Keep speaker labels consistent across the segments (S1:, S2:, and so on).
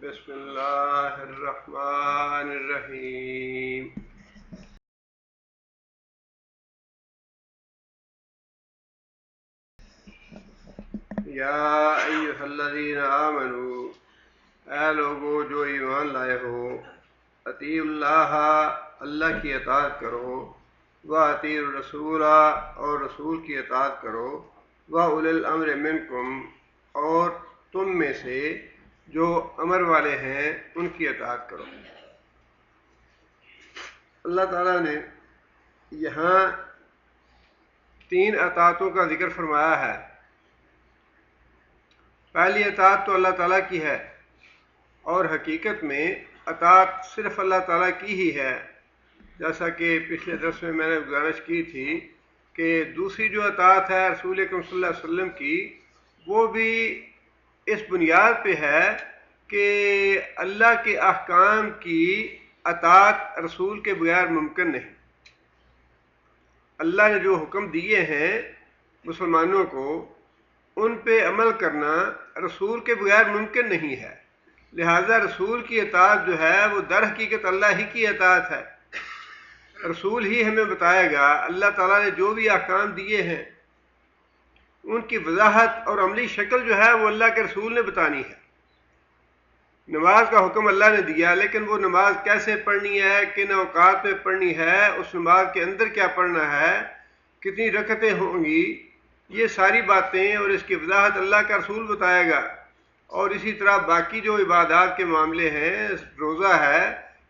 S1: بسم اللہ الرحمن الرحیم۔ یا ایھا الذین آمنوا، اے لوگو جو ایمان لائے ہو، اطیعوا اللہ، اللہ کی اطاعت کرو، واطیعوا الرسول، اور رسول کی اطاعت کرو، واولی الامر منکم، اور تم میں سے جو امر والے ہیں ان کی اطاعت کرو۔ اللہ تعالیٰ نے یہاں 3 اطاعتوں کا ذکر فرمایا ہے۔ پہلی اطاعت تو اللہ تعالیٰ کی ہے، اور حقیقت میں اطاعت صرف اللہ تعالیٰ کی ہی ہے، جیسا کہ پچھلے درس میں نے گزارش کی تھی کہ دوسری جو اطاعت ہے رسول اکرم صلی اللہ علیہ وسلم کی، وہ بھی اس بنیاد پہ ہے کہ اللہ کے احکام کی اطاعت رسول کے بغیر ممکن نہیں۔ اللہ نے جو حکم دیے ہیں مسلمانوں کو، ان پہ عمل کرنا رسول کے بغیر ممکن نہیں ہے، لہذا رسول کی اطاعت جو ہے وہ در حقیقت اللہ ہی کی اطاعت ہے۔ رسول ہی ہمیں بتائے گا، اللہ تعالیٰ نے جو بھی احکام دیے ہیں ان کی وضاحت اور عملی شکل جو ہے وہ اللہ کے رسول نے بتانی ہے۔ نماز کا حکم اللہ نے دیا، لیکن وہ نماز کیسے پڑھنی ہے، کن اوقات میں پڑھنی ہے، اس نماز کے اندر کیا پڑھنا ہے، کتنی رکعتیں ہوں گی، یہ ساری باتیں اور اس کی وضاحت اللہ کا رسول بتائے گا۔ اور اسی طرح باقی جو عبادات کے معاملے ہیں، روزہ ہے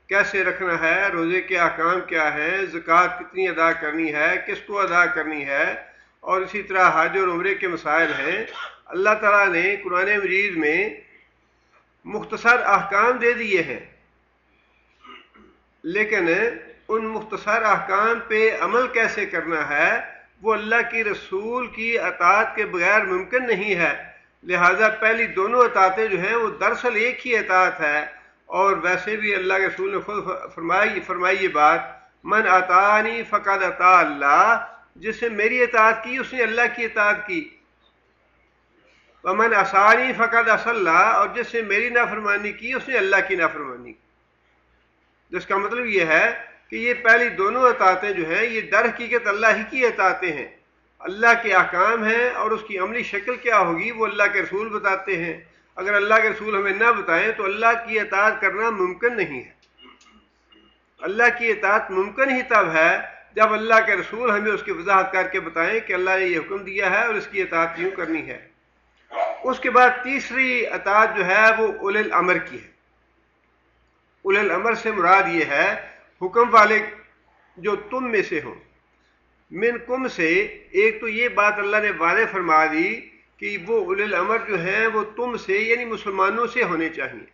S1: کیسے رکھنا ہے، روزے کے احکام کیا ہیں، زکوٰۃ کتنی ادا کرنی ہے، کس کو ادا کرنی ہے، اور اسی طرح حج اور عمرے کے مسائل ہیں۔ اللہ تعالیٰ نے قرآن مجید میں مختصر احکام دے دیے ہیں، لیکن ان مختصر احکام پہ عمل کیسے کرنا ہے وہ اللہ کی رسول کی اطاعت کے بغیر ممکن نہیں ہے۔ لہٰذا پہلی دونوں اطاعتیں جو ہیں وہ دراصل ایک ہی اطاعت ہے، اور ویسے بھی اللہ کے رسول نے خود فرمائی یہ بات، من اطاعنی فقد اطاع اللہ، جس نے میری اطاعت کی اس نے اللہ کی اطاعت کی، ومن عصانی فقد عصی اللہ، اور جس نے میری نافرمانی کی اس نے اللہ کی نافرمانی کی۔ جس کا مطلب یہ ہے کہ یہ پہلی دونوں اطاعتیں جو ہیں یہ در حقیقت اللہ ہی کی اطاعتیں ہیں، اللہ کے احکام ہیں، اور اس کی عملی شکل کیا ہوگی وہ اللہ کے رسول بتاتے ہیں۔ اگر اللہ کے رسول ہمیں نہ بتائیں تو اللہ کی اطاعت کرنا ممکن نہیں ہے۔ اللہ کی اطاعت ممکن ہی تب ہے جب اللہ کے رسول ہمیں اس کی وضاحت کر کے بتائیں کہ اللہ نے یہ حکم دیا ہے اور اس کی اطاعت یوں کرنی ہے۔ اس کے بعد تیسری اطاعت جو ہے وہ اولی الامر کی ہے۔ اولی الامر سے مراد یہ ہے حکم والے جو تم میں سے ہوں، منکم سے۔ ایک تو یہ بات اللہ نے واضح فرما دی کہ وہ اولی الامر جو ہیں وہ تم سے یعنی مسلمانوں سے ہونے چاہیے،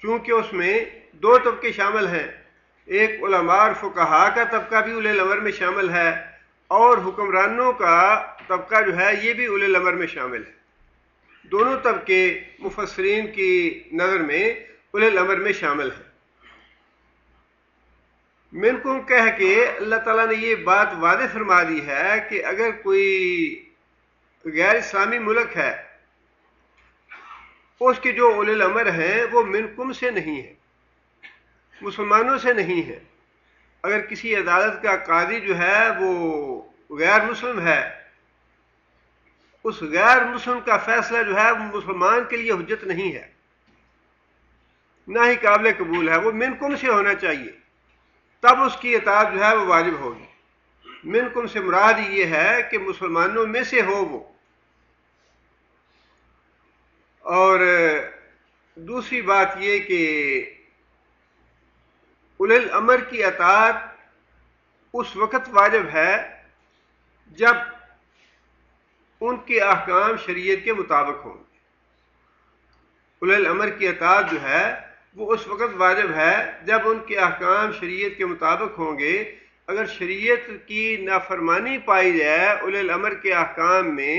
S1: چونکہ اس میں 2 طبقے شامل ہیں، ایک علماء اور فقہاء کا طبقہ بھی اولی الامر میں شامل ہے، اور حکمرانوں کا طبقہ جو ہے یہ بھی اولی الامر میں شامل ہے۔ دونوں طبقے مفسرین کی نظر میں اولی الامر میں شامل ہیں۔ منکم کہہ کے اللہ تعالیٰ نے یہ بات واضح فرما دی ہے کہ اگر کوئی غیر اسلامی ملک ہے، اس کے جو اولی الامر ہیں وہ منکم سے نہیں ہیں، مسلمانوں سے نہیں ہیں۔ اگر کسی عدالت کا قاضی جو ہے وہ غیر مسلم ہے، اس غیر مسلم کا فیصلہ جو ہے وہ مسلمان کے لیے حجت نہیں ہے، نہ ہی قابل قبول ہے، وہ منکم سے ہونا چاہیے، تب اس کی اطاعت جو ہے وہ واجب ہوگی۔ منکم سے مراد یہ ہے کہ مسلمانوں میں سے ہو وہ۔ اور دوسری بات یہ کہ اولی الامر کی اطاعت اس وقت واجب ہے جب ان کے احکام شریعت کے مطابق ہوں۔ اولی الامر کی اطاعت جو ہے وہ اس وقت واجب ہے جب ان کے احکام شریعت کے مطابق ہوں گے۔ اگر شریعت کی نافرمانی پائی جائے اولی الامر کے احکام میں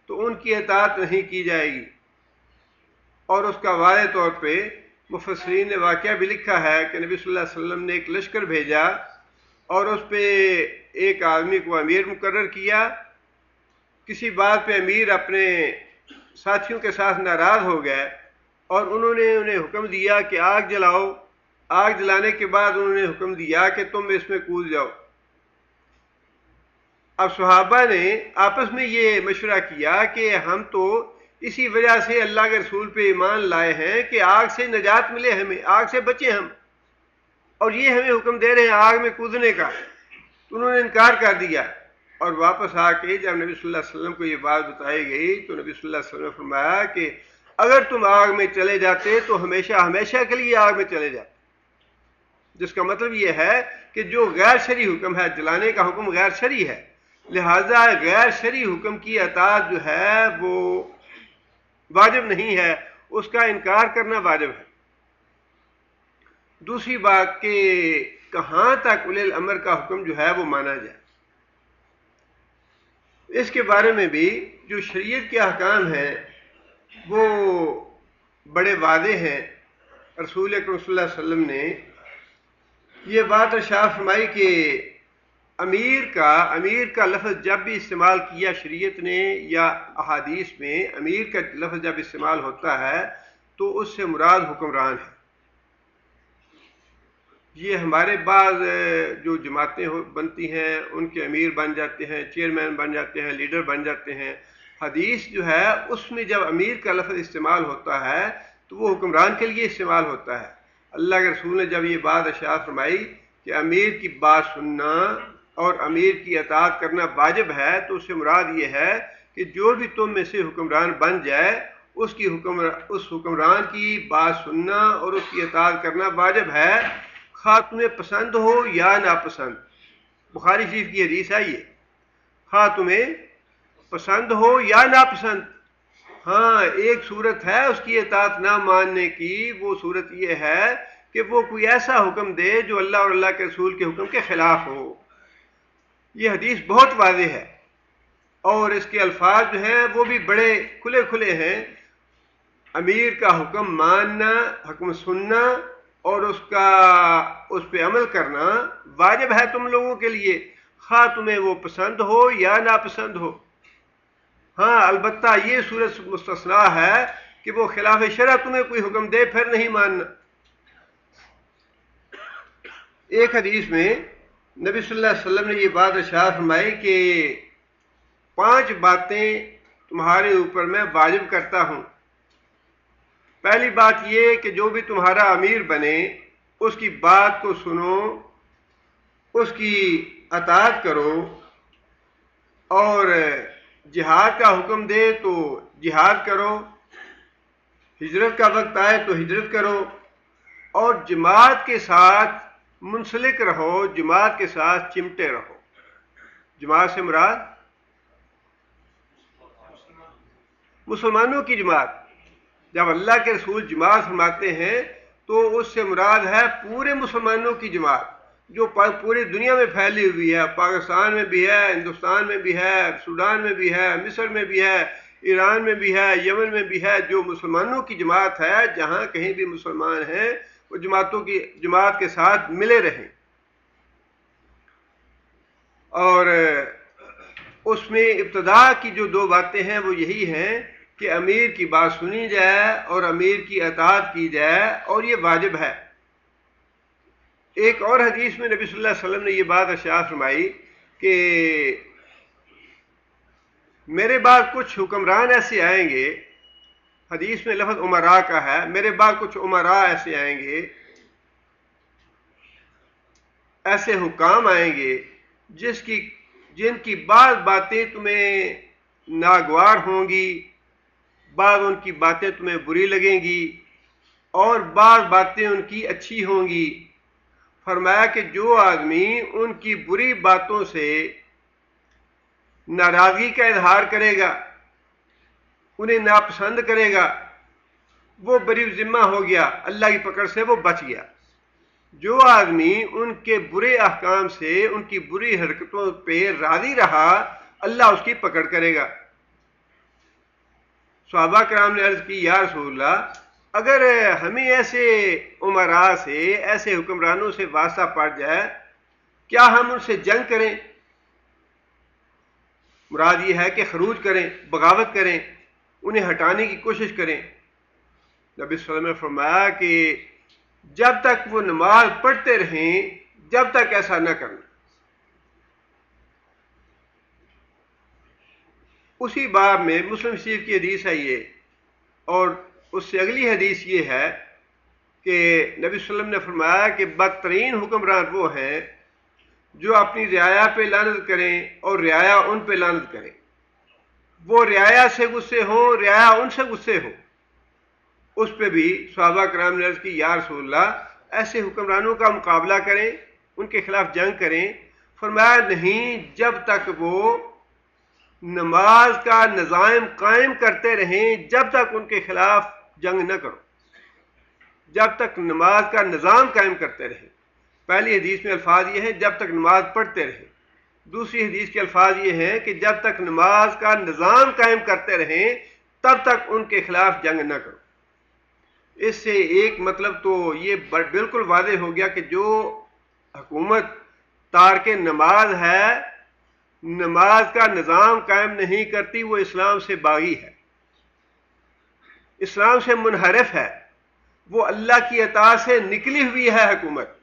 S1: تو ان کی اطاعت نہیں کی جائے گی۔ اور اس کا واضح طور پہ مفسرین نے واقعہ بھی لکھا ہے کہ نبی صلی اللہ علیہ وسلم نے ایک لشکر بھیجا اور اس پہ ایک آدمی کو امیر مقرر کیا۔ کسی بات پہ امیر اپنے ساتھیوں کے ساتھ ناراض ہو گئے اور انہوں نے انہیں حکم دیا کہ آگ جلاؤ. آگ جلانے کے بعد انہوں نے حکم دیا کہ تم اس میں کود جاؤ. اب صحابہ نے آپس میں یہ مشورہ کیا کہ ہم تو اسی وجہ سے اللہ کے رسول پہ ایمان لائے ہیں کہ آگ سے نجات ملے, ہمیں آگ سے بچے ہم, اور یہ ہمیں حکم دے رہے ہیں آگ میں کودنے کا. تو انہوں نے انکار کر دیا, اور واپس آ کے جب نبی صلی اللہ علیہ وسلم کو یہ بات بتائی گئی تو نبی صلی اللہ علیہ وسلم نے فرمایا کہ اگر تم آگ میں چلے جاتے تو ہمیشہ ہمیشہ کے لیے آگ میں چلے جاتے, جس کا مطلب یہ ہے کہ جو غیر شرعی حکم ہے, جلانے کا حکم غیر شرعی ہے, لہذا غیر شرعی حکم کی اطاعت جو ہے وہ واجب نہیں ہے, اس کا انکار کرنا واجب ہے. دوسری بات کہ کہاں تک اولی الامر کا حکم جو ہے وہ مانا جائے, اس کے بارے میں بھی جو شریعت کے احکام ہیں وہ بڑے واضح ہیں. رسول اکرم صلی اللہ علیہ وسلم نے یہ بات ارشاد فرمائی کہ امیر کا لفظ جب بھی استعمال کیا شریعت نے یا احادیث میں, امیر کا لفظ جب استعمال ہوتا ہے تو اس سے مراد حکمران ہے. یہ ہمارے بعض جو جماعتیں بنتی ہیں ان کے امیر بن جاتے ہیں, چیئرمین بن جاتے ہیں, لیڈر بن جاتے ہیں. حدیث جو ہے اس میں جب امیر کا لفظ استعمال ہوتا ہے تو وہ حکمران کے لیے استعمال ہوتا ہے. اللہ کے رسول نے جب یہ بات ارشاد فرمائی کہ امیر کی بات سننا اور امیر کی اطاعت کرنا واجب ہے, تو اس سے مراد یہ ہے کہ جو بھی تم میں سے حکمران بن جائے اس حکمران کی بات سننا اور اس کی اطاعت کرنا واجب ہے, خواہ تمہیں پسند ہو یا ناپسند. بخاری شریف کی حدیث ہے یہ, خواہ تمہیں پسند ہو یا ناپسند. ہاں ایک صورت ہے اس کی اطاعت نہ ماننے کی, وہ صورت یہ ہے کہ وہ کوئی ایسا حکم دے جو اللہ اور اللہ کے رسول کے حکم کے خلاف ہو. یہ حدیث بہت واضح ہے اور اس کے الفاظ جو ہیں وہ بھی بڑے کھلے کھلے ہیں. امیر کا حکم ماننا, حکم سننا اور اس پہ عمل کرنا واجب ہے تم لوگوں کے لیے, خواہ تمہیں وہ پسند ہو یا ناپسند ہو. ہاں البتہ یہ صورت مستثنا ہے کہ وہ خلاف شرع تمہیں کوئی حکم دے پھر نہیں ماننا. ایک حدیث میں نبی صلی اللہ علیہ وسلم نے یہ بات ارشاد فرمائی کہ 5 باتیں تمہارے اوپر میں واجب کرتا ہوں. پہلی بات یہ کہ جو بھی تمہارا امیر بنے اس کی بات کو سنو, اس کی اطاعت کرو, اور جہاد کا حکم دے تو جہاد کرو, ہجرت کا وقت آئے تو ہجرت کرو, اور جماعت کے ساتھ منسلک رہو, جماعت کے ساتھ چمٹے رہو. جماعت سے مراد مسلمانوں کی جماعت. جب اللہ کے رسول جماعت فرماتے ہیں تو اس سے مراد ہے پورے مسلمانوں کی جماعت جو پوری دنیا میں پھیلی ہوئی ہے. پاکستان میں بھی ہے, ہندوستان میں بھی ہے, سوڈان میں بھی ہے, مصر میں بھی ہے, ایران میں بھی ہے, یمن میں بھی ہے. جو مسلمانوں کی جماعت ہے, جہاں کہیں بھی مسلمان ہیں وہ جماعت کے ساتھ ملے رہیں. اور اس میں ابتدا کی جو 2 باتیں ہیں وہ یہی ہیں کہ امیر کی بات سنی جائے اور امیر کی اطاعت کی جائے, اور یہ واجب ہے. ایک اور حدیث میں نبی صلی اللہ علیہ وسلم نے یہ بات ارشاد فرمائی کہ میرے بعد کچھ حکمران ایسے آئیں گے, حدیث میں لفظ امراء کا ہے, میرے بعد کچھ امراء ایسے آئیں گے, ایسے حکام آئیں گے جن کی بعض باتیں تمہیں ناگوار ہوں گی, بعض ان کی باتیں تمہیں بری لگیں گی, اور بعض باتیں ان کی اچھی ہوں گی. فرمایا کہ جو آدمی ان کی بری باتوں سے ناراضگی کا اظہار کرے گا, انہیں ناپسند کرے گا, وہ بری ذمہ ہو گیا, اللہ کی پکڑ سے وہ بچ گیا. جو آدمی ان کے برے احکام سے, ان کی بری حرکتوں پہ راضی رہا, اللہ اس کی پکڑ کرے گا. صحابہ کرام نے عرض کی یا رسول اللہ, اگر ہمیں ایسے امراء سے, ایسے حکمرانوں سے واسطہ پڑ جائے, کیا ہم ان سے جنگ کریں؟ مراد یہ ہے کہ خروج کریں, بغاوت کریں, انہیں ہٹانے کی کوشش کریں. نبی صلی اللہ علیہ وسلم نے فرمایا کہ جب تک وہ نماز پڑھتے رہیں جب تک ایسا نہ کرنا. اسی باب میں مسلم شریف کی حدیث ہے یہ، اور اس سے اگلی حدیث یہ ہے کہ نبی صلی اللہ علیہ وسلم نے فرمایا کہ بدترین حکمران وہ ہیں جو اپنی رعایا پہ لعنت کریں اور رعایا ان پہ لعنت کریں. وہ رعایا سے غصے ہوں، رعایا ان سے غصے ہوں. اس پہ بھی صحابہ کرام نے عرض کی یا رسول اللہ ایسے حکمرانوں کا مقابلہ کریں، ان کے خلاف جنگ کریں. فرمایا نہیں، جب تک وہ نماز کا نظام قائم کرتے رہیں جب تک ان کے خلاف جنگ نہ کرو. جب تک نماز کا نظام قائم کرتے رہیں. پہلی حدیث میں الفاظ یہ ہیں جب تک نماز پڑھتے رہیں. دوسری حدیث کے الفاظ یہ ہیں کہ جب تک نماز کا نظام قائم کرتے رہیں تب تک ان کے خلاف جنگ نہ کرو. اس سے ایک مطلب تو یہ بالکل واضح ہو گیا کہ جو حکومت تارک نماز ہے، نماز کا نظام قائم نہیں کرتی، وہ اسلام سے باغی ہے، اسلام سے منحرف ہے، وہ اللہ کی اطاعت سے نکلی ہوئی ہے حکومت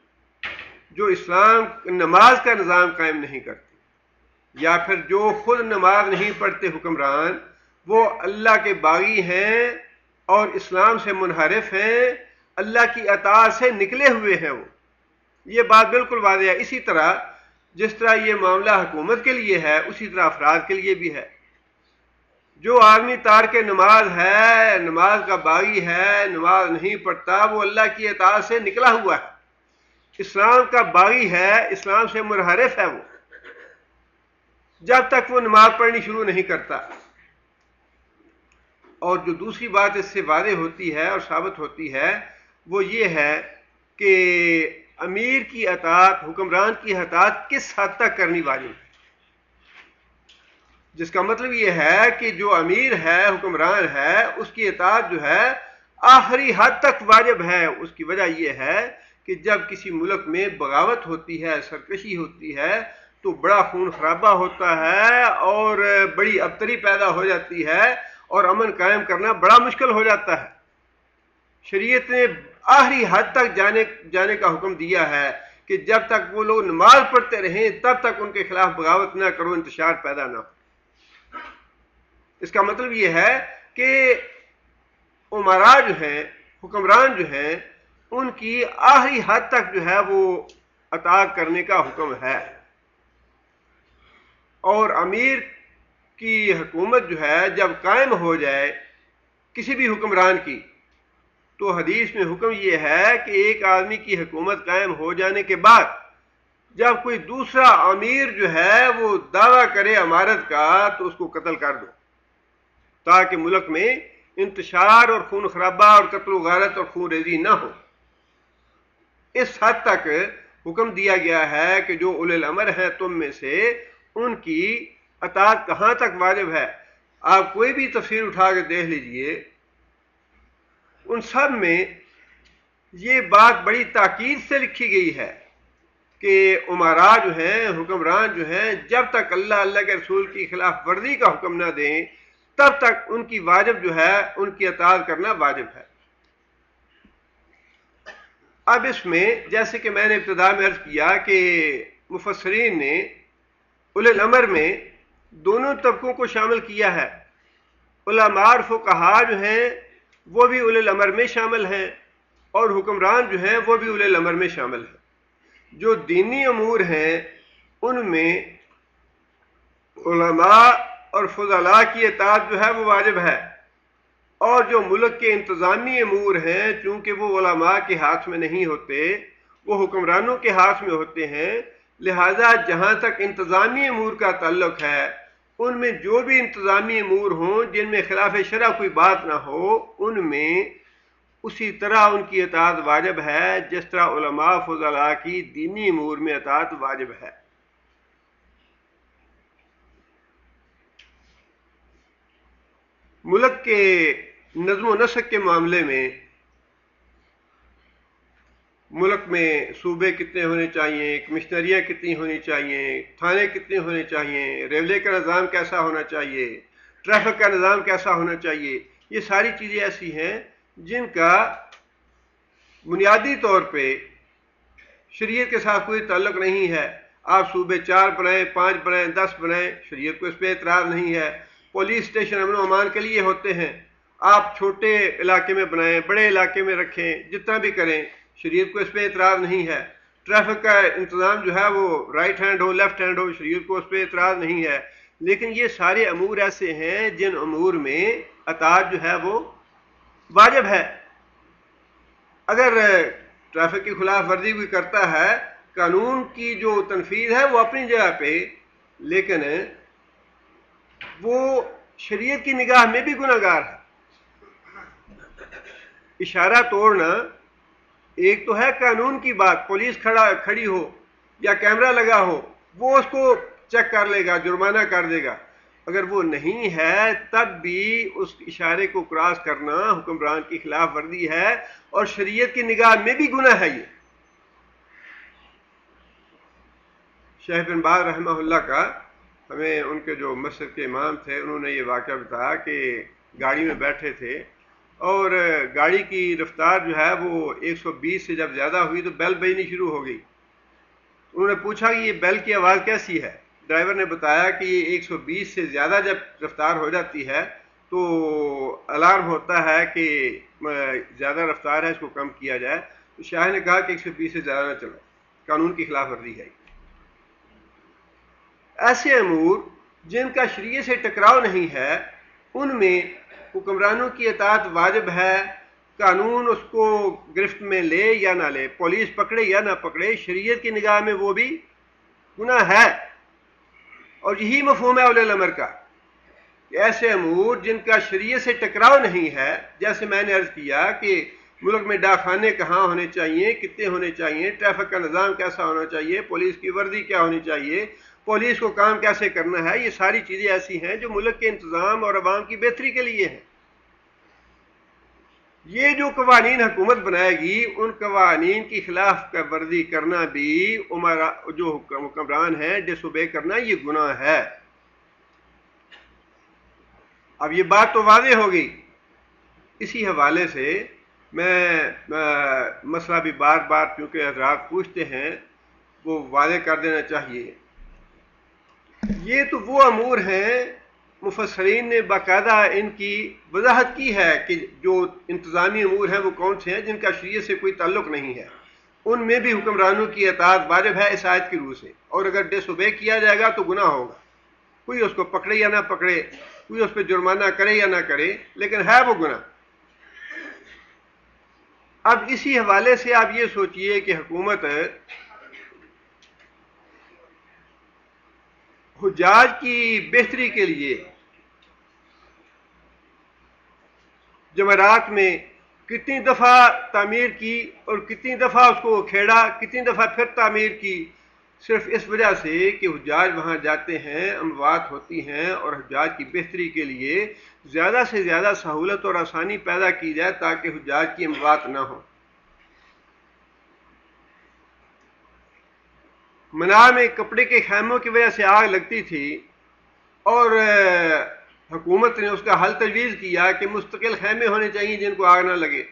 S1: جو اسلام نماز کا نظام قائم نہیں کرتی. یا پھر جو خود نماز نہیں پڑھتے حکمران، وہ اللہ کے باغی ہیں اور اسلام سے منحرف ہیں، اللہ کی اطاعت سے نکلے ہوئے ہیں. وہ یہ بات بالکل واضح ہے. اسی طرح جس طرح یہ معاملہ حکومت کے لیے ہے اسی طرح افراد کے لیے بھی ہے. جو آدمی تارک نماز ہے، نماز کا باغی ہے، نماز نہیں پڑھتا، وہ اللہ کی اطاعت سے نکلا ہوا ہے، اسلام کا باغی ہے، اسلام سے منحرف ہے وہ، جب تک وہ نماز پڑھنی شروع نہیں کرتا. اور جو دوسری بات اس سے واضح ہوتی ہے اور ثابت ہوتی ہے وہ یہ ہے کہ امیر کی اطاعت، حکمران کی اطاعت کس حد تک کرنی واجب ہے. جس کا مطلب یہ ہے کہ جو امیر ہے، حکمران ہے، اس کی اطاعت جو ہے آخری حد تک واجب ہے. اس کی وجہ یہ ہے کہ جب کسی ملک میں بغاوت ہوتی ہے، سرکشی ہوتی ہے، تو بڑا خون خرابہ ہوتا ہے اور بڑی ابتری پیدا ہو جاتی ہے اور امن قائم کرنا بڑا مشکل ہو جاتا ہے. شریعت نے آخری حد تک جانے کا حکم دیا ہے کہ جب تک وہ لوگ نماز پڑھتے رہیں تب تک ان کے خلاف بغاوت نہ کرو، انتشار پیدا نہ ہو. اس کا مطلب یہ ہے کہ امراء جو ہیں، حکمران جو ہیں، ان کی آخری حد تک جو ہے وہ اطاعت کرنے کا حکم ہے. اور امیر کی حکومت جو ہے جب قائم ہو جائے کسی بھی حکمران کی، تو حدیث میں حکم یہ ہے کہ ایک آدمی کی حکومت قائم ہو جانے کے بعد جب کوئی دوسرا امیر جو ہے وہ دعویٰ کرے امارت کا تو اس کو قتل کر دو، تاکہ ملک میں انتشار اور خون خرابہ اور قتل و غارت اور خون ریزی نہ ہو. اس حد تک حکم دیا گیا ہے کہ جو اولی الامر ہیں تم میں سے، ان کی اطاعت کہاں تک واجب ہے. آپ کوئی بھی تفسیر اٹھا کے دیکھ لیجئے، ان سب میں یہ بات بڑی تاکید سے لکھی گئی ہے کہ امراء جو ہیں، حکمران جو ہیں، جب تک اللہ کے رسول کی خلاف ورزی کا حکم نہ دیں تب تک ان کی واجب جو ہے، ان کی اطاعت کرنا واجب ہے. اب اس میں جیسے کہ میں نے ابتدا میں عرض کیا کہ مفسرین نے اولی الامر میں دونوں طبقوں کو شامل کیا ہے. علماء اور فقہاء جو ہیں وہ بھی اولی الامر میں شامل ہیں اور حکمران جو ہیں وہ بھی اولی الامر میں شامل ہیں. جو دینی امور ہیں ان میں علماء اور فضلاء کی اطاعت جو ہے وہ واجب ہے، اور جو ملک کے انتظامی امور ہیں چونکہ وہ علماء کے ہاتھ میں نہیں ہوتے، وہ حکمرانوں کے ہاتھ میں ہوتے ہیں، لہذا جہاں تک انتظامی امور کا تعلق ہے ان میں جو بھی انتظامی امور ہوں جن میں خلاف شرع کوئی بات نہ ہو، ان میں اسی طرح ان کی اطاعت واجب ہے جس طرح علماء فضلاء کی دینی امور میں اطاعت واجب ہے. ملک کے نظم و نسق کے معاملے میں ملک میں صوبے کتنے ہونے چاہیے، کمشنریاں کتنی ہونی چاہیے، تھانے کتنے ہونے چاہیے، ریلوے کا نظام کیسا ہونا چاہیے، ٹریفک کا نظام کیسا ہونا چاہیے، یہ ساری چیزیں ایسی ہیں جن کا بنیادی طور پہ شریعت کے ساتھ کوئی تعلق نہیں ہے. آپ صوبے 4 بنائیں، 5 بنائیں، 10 بنائیں، شریعت کو اس پہ اعتراض نہیں ہے. پولیس اسٹیشن امن و امان کے لیے ہوتے ہیں. آپ چھوٹے علاقے میں بنائیں، بڑے علاقے میں رکھیں، جتنا بھی کریں، شریعت کو اس پہ اعتراض نہیں ہے. ٹریفک کا انتظام جو ہے وہ رائٹ ہینڈ ہو لیفٹ ہینڈ ہو، شریعت کو اس پہ اعتراض نہیں ہے. لیکن یہ سارے امور ایسے ہیں جن امور میں اطاعت جو ہے وہ واجب ہے. اگر ٹریفک کی خلاف ورزی کوئی کرتا ہے، قانون کی جو تنفیذ ہے وہ اپنی جگہ پہ، لیکن وہ شریعت کی نگاہ میں بھی گناہ گار ہے. اشارہ توڑنا ایک تو ہے قانون کی بات، پولیس کھڑی ہو یا کیمرہ لگا ہو، وہ اس کو چیک کر لے گا، جرمانہ کر دے گا. اگر وہ نہیں ہے تب بھی اس اشارے کو کراس کرنا حکمران کی خلاف ورزی ہے اور شریعت کی نگاہ میں بھی گناہ ہے. یہ شیخ بن باز رحمہ اللہ کا، ہمیں ان کے جو مسجد کے امام تھے انہوں نے یہ واقعہ بتایا کہ گاڑی میں بیٹھے تھے اور گاڑی کی رفتار جو ہے وہ 120 سے جب زیادہ ہوئی تو بیل بجنی شروع ہو گئی. انہوں نے پوچھا کہ یہ بیل کی آواز کیسی ہے؟ ڈرائیور نے بتایا کہ یہ 120 سے زیادہ جب رفتار ہو جاتی ہے تو الارم ہوتا ہے کہ زیادہ رفتار ہے، اس کو کم کیا جائے. تو شاہ نے کہا کہ 120 سے زیادہ نہ چلو، قانون کی خلاف ورزی ہے. ایسے امور جن کا شریعت سے ٹکراؤ نہیں ہے ان میں حکمرانوں کی اطاعت واجب ہے. قانون اس کو گرفت میں لے یا نہ لے، پولیس پکڑے یا نہ پکڑے، شریعت کی نگاہ میں وہ بھی گناہ ہے. اور یہی مفہوم ہے اولی الامر کا کہ ایسے امور جن کا شریعت سے ٹکراؤ نہیں ہے، جیسے میں نے عرض کیا کہ ملک میں ڈاکخانے کہاں ہونے چاہیے، کتنے ہونے چاہیے، ٹریفک کا نظام کیسا ہونا چاہیے، پولیس کی وردی کیا ہونی چاہیے، پولیس کو کام کیسے کرنا ہے، یہ ساری چیزیں ایسی ہیں جو ملک کے انتظام اور عوام کی بہتری کے لیے ہیں. یہ جو قوانین حکومت بنائے گی ان قوانین کی خلاف ورزی کرنا بھی جو حکمران ہیں ڈس اوبے کرنا یہ گناہ ہے. اب یہ بات تو واضح ہو گئی. اسی حوالے سے میں مسئلہ بھی بار بار کیونکہ حضرات پوچھتے ہیں وہ واضح کر دینا چاہیے. یہ تو وہ امور ہیں مفسرین نے باقاعدہ ان کی وضاحت کی ہے کہ جو انتظامی امور ہیں وہ کون سے ہیں جن کا شریعت سے کوئی تعلق نہیں ہے. ان میں بھی حکمرانوں کی اطاعت واجب ہے اس آیت کی روح سے، اور اگر ڈس اوبے کیا جائے گا تو گناہ ہوگا. کوئی اس کو پکڑے یا نہ پکڑے، کوئی اس پہ جرمانہ کرے یا نہ کرے، لیکن ہے وہ گناہ. اب اسی حوالے سے آپ یہ سوچئے کہ حکومت حجاج کی بہتری کے لیے جمعرات میں کتنی دفعہ تعمیر کی اور کتنی دفعہ اس کو کھیڑا، کتنی دفعہ پھر تعمیر کی، صرف اس وجہ سے کہ حجاج وہاں جاتے ہیں، اموات ہوتی ہیں، اور حجاج کی بہتری کے لیے زیادہ سے زیادہ سہولت اور آسانی پیدا کی جائے تاکہ حجاج کی اموات نہ ہوں. منار میں کپڑے کے خیموں کی وجہ سے آگ لگتی تھی اور حکومت نے اس کا حل تجویز کیا کہ مستقل خیمے ہونے چاہیے جن کو آگ نہ لگے.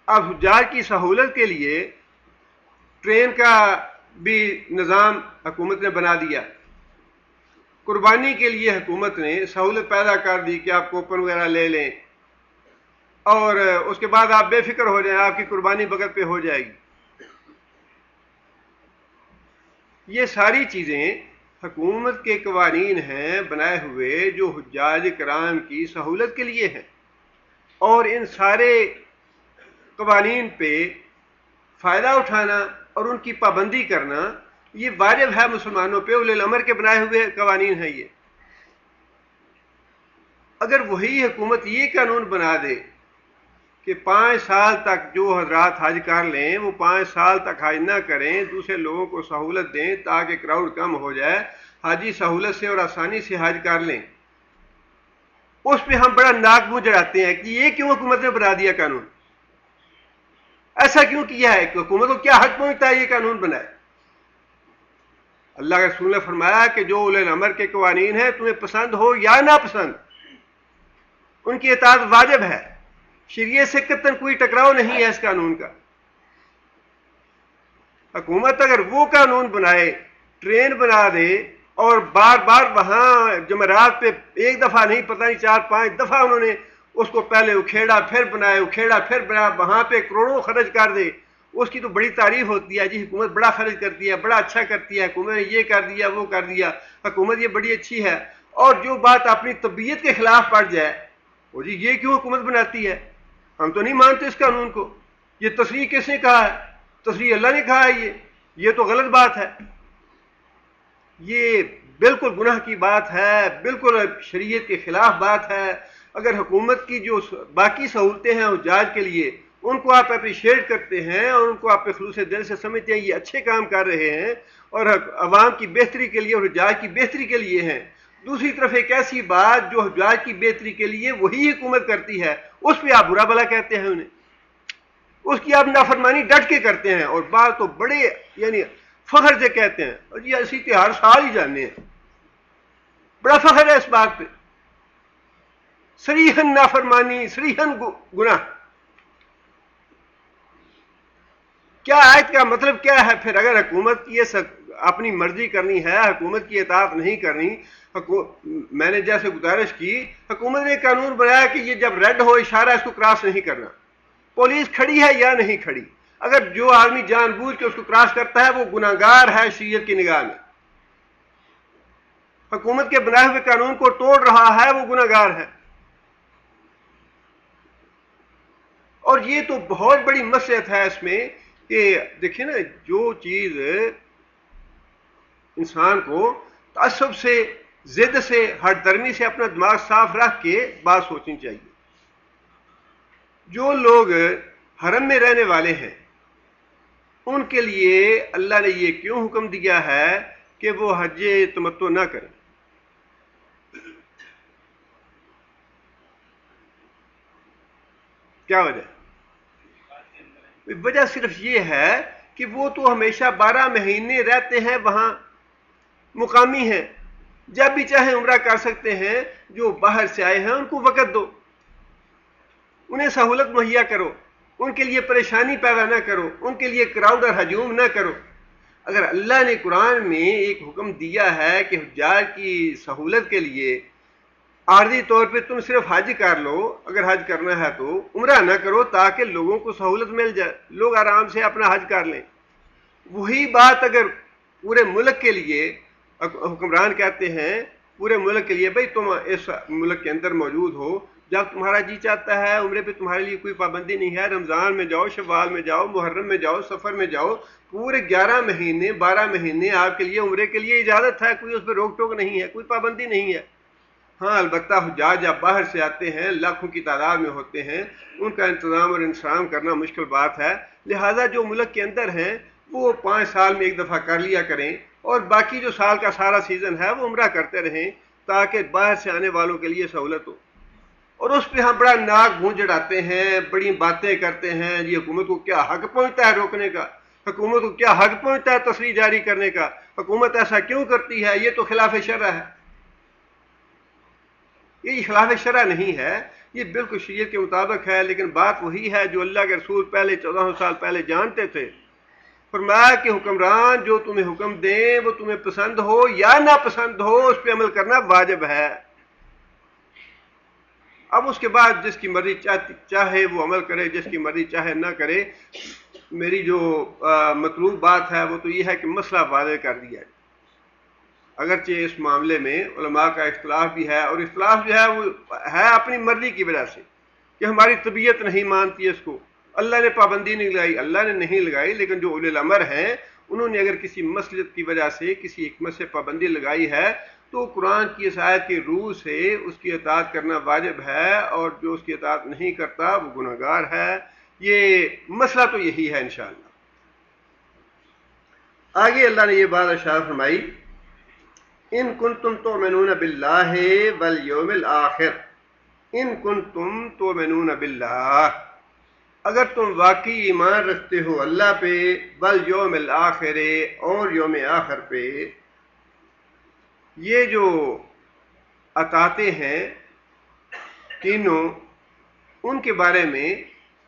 S1: اب حجاج کی سہولت کے لیے ٹرین کا بھی نظام حکومت نے بنا دیا. قربانی کے لیے حکومت نے سہولت پیدا کر دی کہ آپ کوپن وغیرہ لے لیں اور اس کے بعد آپ بے فکر ہو جائیں، آپ کی قربانی وقت پہ ہو جائے گی. یہ ساری چیزیں حکومت کے قوانین ہیں بنائے ہوئے جو حجاج کرام کی سہولت کے لیے ہیں، اور ان سارے قوانین پہ فائدہ اٹھانا اور ان کی پابندی کرنا یہ واجب ہے مسلمانوں پہ. اولی الامر کے بنائے ہوئے قوانین ہیں یہ. اگر وہی حکومت یہ قانون بنا دے کہ 5 سال تک جو حضرات حج کر لیں وہ 5 سال تک حج نہ کریں، دوسرے لوگوں کو سہولت دیں تاکہ کراؤڈ کم ہو جائے، حاجی سہولت سے اور آسانی سے حج کر لیں، اس پہ ہم بڑا ناک منہ چڑھاتے ہیں کہ یہ کیوں حکومت نے بنا دیا قانون، ایسا کیوں کیا ہے، کہ حکومت کو کیا حق پہنچتا ہے یہ قانون بنائے. اللہ کے رسول نے فرمایا کہ جو اولی الامر کے قوانین ہیں تمہیں پسند ہو یا نہ پسند، ان کی اطاعت واجب ہے، شریعت سے قطعاً کوئی ٹکراؤ نہیں ہے اس قانون کا۔ حکومت اگر وہ قانون بنائے، ٹرین بنا دے اور بار بار وہاں جمعرات پہ ایک دفعہ نہیں، پتہ نہیں 4-5 دفعہ انہوں نے اس کو پہلے اکھیڑا پھر بنایا، اکھیڑا پھر بنایا، وہاں پہ کروڑوں خرچ کر دے، اس کی تو بڑی تعریف ہوتی ہے، جی حکومت بڑا خرچ کرتی ہے، بڑا اچھا کرتی ہے، حکومت نے یہ کر دیا وہ کر دیا، حکومت یہ بڑی اچھی ہے۔ اور جو بات اپنی طبیعت کے خلاف پڑ جائے، وہ جی یہ کیوں حکومت بناتی ہے، ہم تو نہیں مانتے اس قانون کو، یہ تصریح کس نے کہا ہے، تصریح اللہ نے کہا ہے، یہ تو غلط بات ہے، یہ بالکل گناہ کی بات ہے، بالکل شریعت کے خلاف بات ہے۔ اگر حکومت کی جو باقی سہولتیں ہیں حجاج کے لیے ان کو آپ اپریشیٹ کرتے ہیں اور ان کو آپ خلوص دل سے سمجھتے ہیں یہ اچھے کام کر رہے ہیں اور عوام کی بہتری کے لیے اور حجاج کی بہتری کے لیے ہیں، دوسری طرف ایک ایسی بات جو حجاج کی بہتری کے لیے وہی حکومت کرتی ہے اس پہ آپ برا بھلا کہتے ہیں، انہیں اس کی آپ نافرمانی ڈٹ کے کرتے ہیں اور بات تو بڑے یعنی فخر سے کہتے ہیں، اور یہ اسی کے ہر سال ہی جانے ہیں، بڑا فخر ہے اس بات پہ، صریحاً نافرمانی، صریحاً گناہ۔ کیا آیت کا مطلب کیا ہے پھر؟ اگر حکومت یہ اپنی مرضی کرنی ہے، حکومت کی اطاعت نہیں کرنی، میں نے جیسے گزارش کی، حکومت نے قانون بنایا کہ یہ جب ریڈ ہو اشارہ اس کو کراس نہیں کرنا، پولیس کھڑی ہے یا نہیں کھڑی، اگر جو آدمی جان بوجھ کے اس کو کراس کرتا ہے وہ گناہگار ہے شریعت کی نگاہ میں، حکومت کے بنائے ہوئے قانون کو توڑ رہا ہے وہ گناہگار ہے۔ اور یہ تو بہت بڑی مصلحت ہے اس میں کہ دیکھیں نا، جو چیز انسان کو تعصب سے، ضد سے، ہر درمی سے اپنا دماغ صاف رکھ کے بات سوچنی چاہیے۔ جو لوگ حرم میں رہنے والے ہیں ان کے لیے اللہ نے یہ کیوں حکم دیا ہے کہ وہ حج تمتع نہ کریں؟ کیا وجہ؟ وجہ صرف یہ ہے کہ وہ تو ہمیشہ 12 مہینے رہتے ہیں وہاں، مقامی ہیں، جب بھی چاہیں عمرہ کر سکتے ہیں، جو باہر سے آئے ہیں ان کو وقت دو، انہیں سہولت مہیا کرو، ان کے لیے پریشانی پیدا نہ کرو، ان کے لیے کراؤڈ اور ہجوم نہ کرو۔ اگر اللہ نے قرآن میں ایک حکم دیا ہے کہ حجاج کی سہولت کے لیے عارضی طور پہ تم صرف حج کر لو، اگر حج کرنا ہے تو عمرہ نہ کرو تاکہ لوگوں کو سہولت مل جائے، لوگ آرام سے اپنا حج کر لیں، وہی بات اگر پورے ملک کے لیے حکمران کہتے ہیں، پورے ملک کے لیے بھئی تم اس ملک کے اندر موجود ہو، جب تمہارا جی چاہتا ہے عمرے پہ تمہارے لیے کوئی پابندی نہیں ہے، رمضان میں جاؤ، شوال میں جاؤ، محرم میں جاؤ، سفر میں جاؤ، پورے 11 مہینے 12 مہینے آپ کے لیے عمرے کے لیے اجازت ہے، کوئی اس پہ روک ٹوک نہیں ہے، کوئی پابندی نہیں ہے۔ ہاں البتہ حجاج جب باہر سے آتے ہیں، لاکھوں کی تعداد میں ہوتے ہیں، ان کا انتظام اور انتظام کرنا مشکل بات ہے، لہٰذا جو ملک کے اندر ہیں وہ 5 سال میں ایک دفعہ کر لیا کریں اور باقی جو سال کا سارا سیزن ہے وہ عمرہ کرتے رہیں تاکہ باہر سے آنے والوں کے لیے سہولت ہو۔ اور اس پہ ہم بڑا ناک منہ چڑھاتے ہیں، بڑی باتیں کرتے ہیں، یہ حکومت کو کیا حق پہنچتا ہے روکنے کا، حکومت کو کیا حق پہنچتا ہے تصریح جاری کرنے کا، حکومت ایسا کیوں کرتی ہے، یہ تو خلاف شرع ہے۔ یہ خلاف شرع نہیں ہے، یہ بالکل شریعت کے مطابق ہے، لیکن بات وہی ہے جو اللہ کے رسول پہلے 1400 سال پہلے جانتے تھے۔ فرمایا کہ حکمران جو تمہیں حکم دیں وہ تمہیں پسند ہو یا نہ پسند ہو اس پہ عمل کرنا واجب ہے۔ اب اس کے بعد جس کی مرضی چاہے وہ عمل کرے، جس کی مرضی چاہے نہ کرے، میری جو مطلوب بات ہے وہ تو یہ ہے کہ مسئلہ واضح کر دیا ہے۔ اگرچہ اس معاملے میں علماء کا اختلاف بھی ہے، اور اختلاف جو ہے وہ ہے اپنی مرضی کی وجہ سے کہ ہماری طبیعت نہیں مانتی اس کو، اللہ نے پابندی نہیں لگائی، اللہ نے نہیں لگائی، لیکن جو اولی الامر ہیں انہوں نے اگر کسی مصلحت کی وجہ سے کسی حکمت سے پابندی لگائی ہے تو قرآن کی اس آیت کی روح سے اس کی اطاعت کرنا واجب ہے، اور جو اس کی اطاعت نہیں کرتا وہ گناہگار ہے۔ یہ مسئلہ تو یہی ہے انشاءاللہ۔ آگے اللہ نے یہ بات ارشاد فرمائی، ان کنتم تؤمنون باللہ والیوم الآخر، ان کنتم تؤمنون باللہ، اگر تم واقعی ایمان رکھتے ہو اللہ پہ، والیوم الآخر، اور یوم آخر پہ، یہ جو اطاعتیں ہیں تینوں، ان کے بارے میں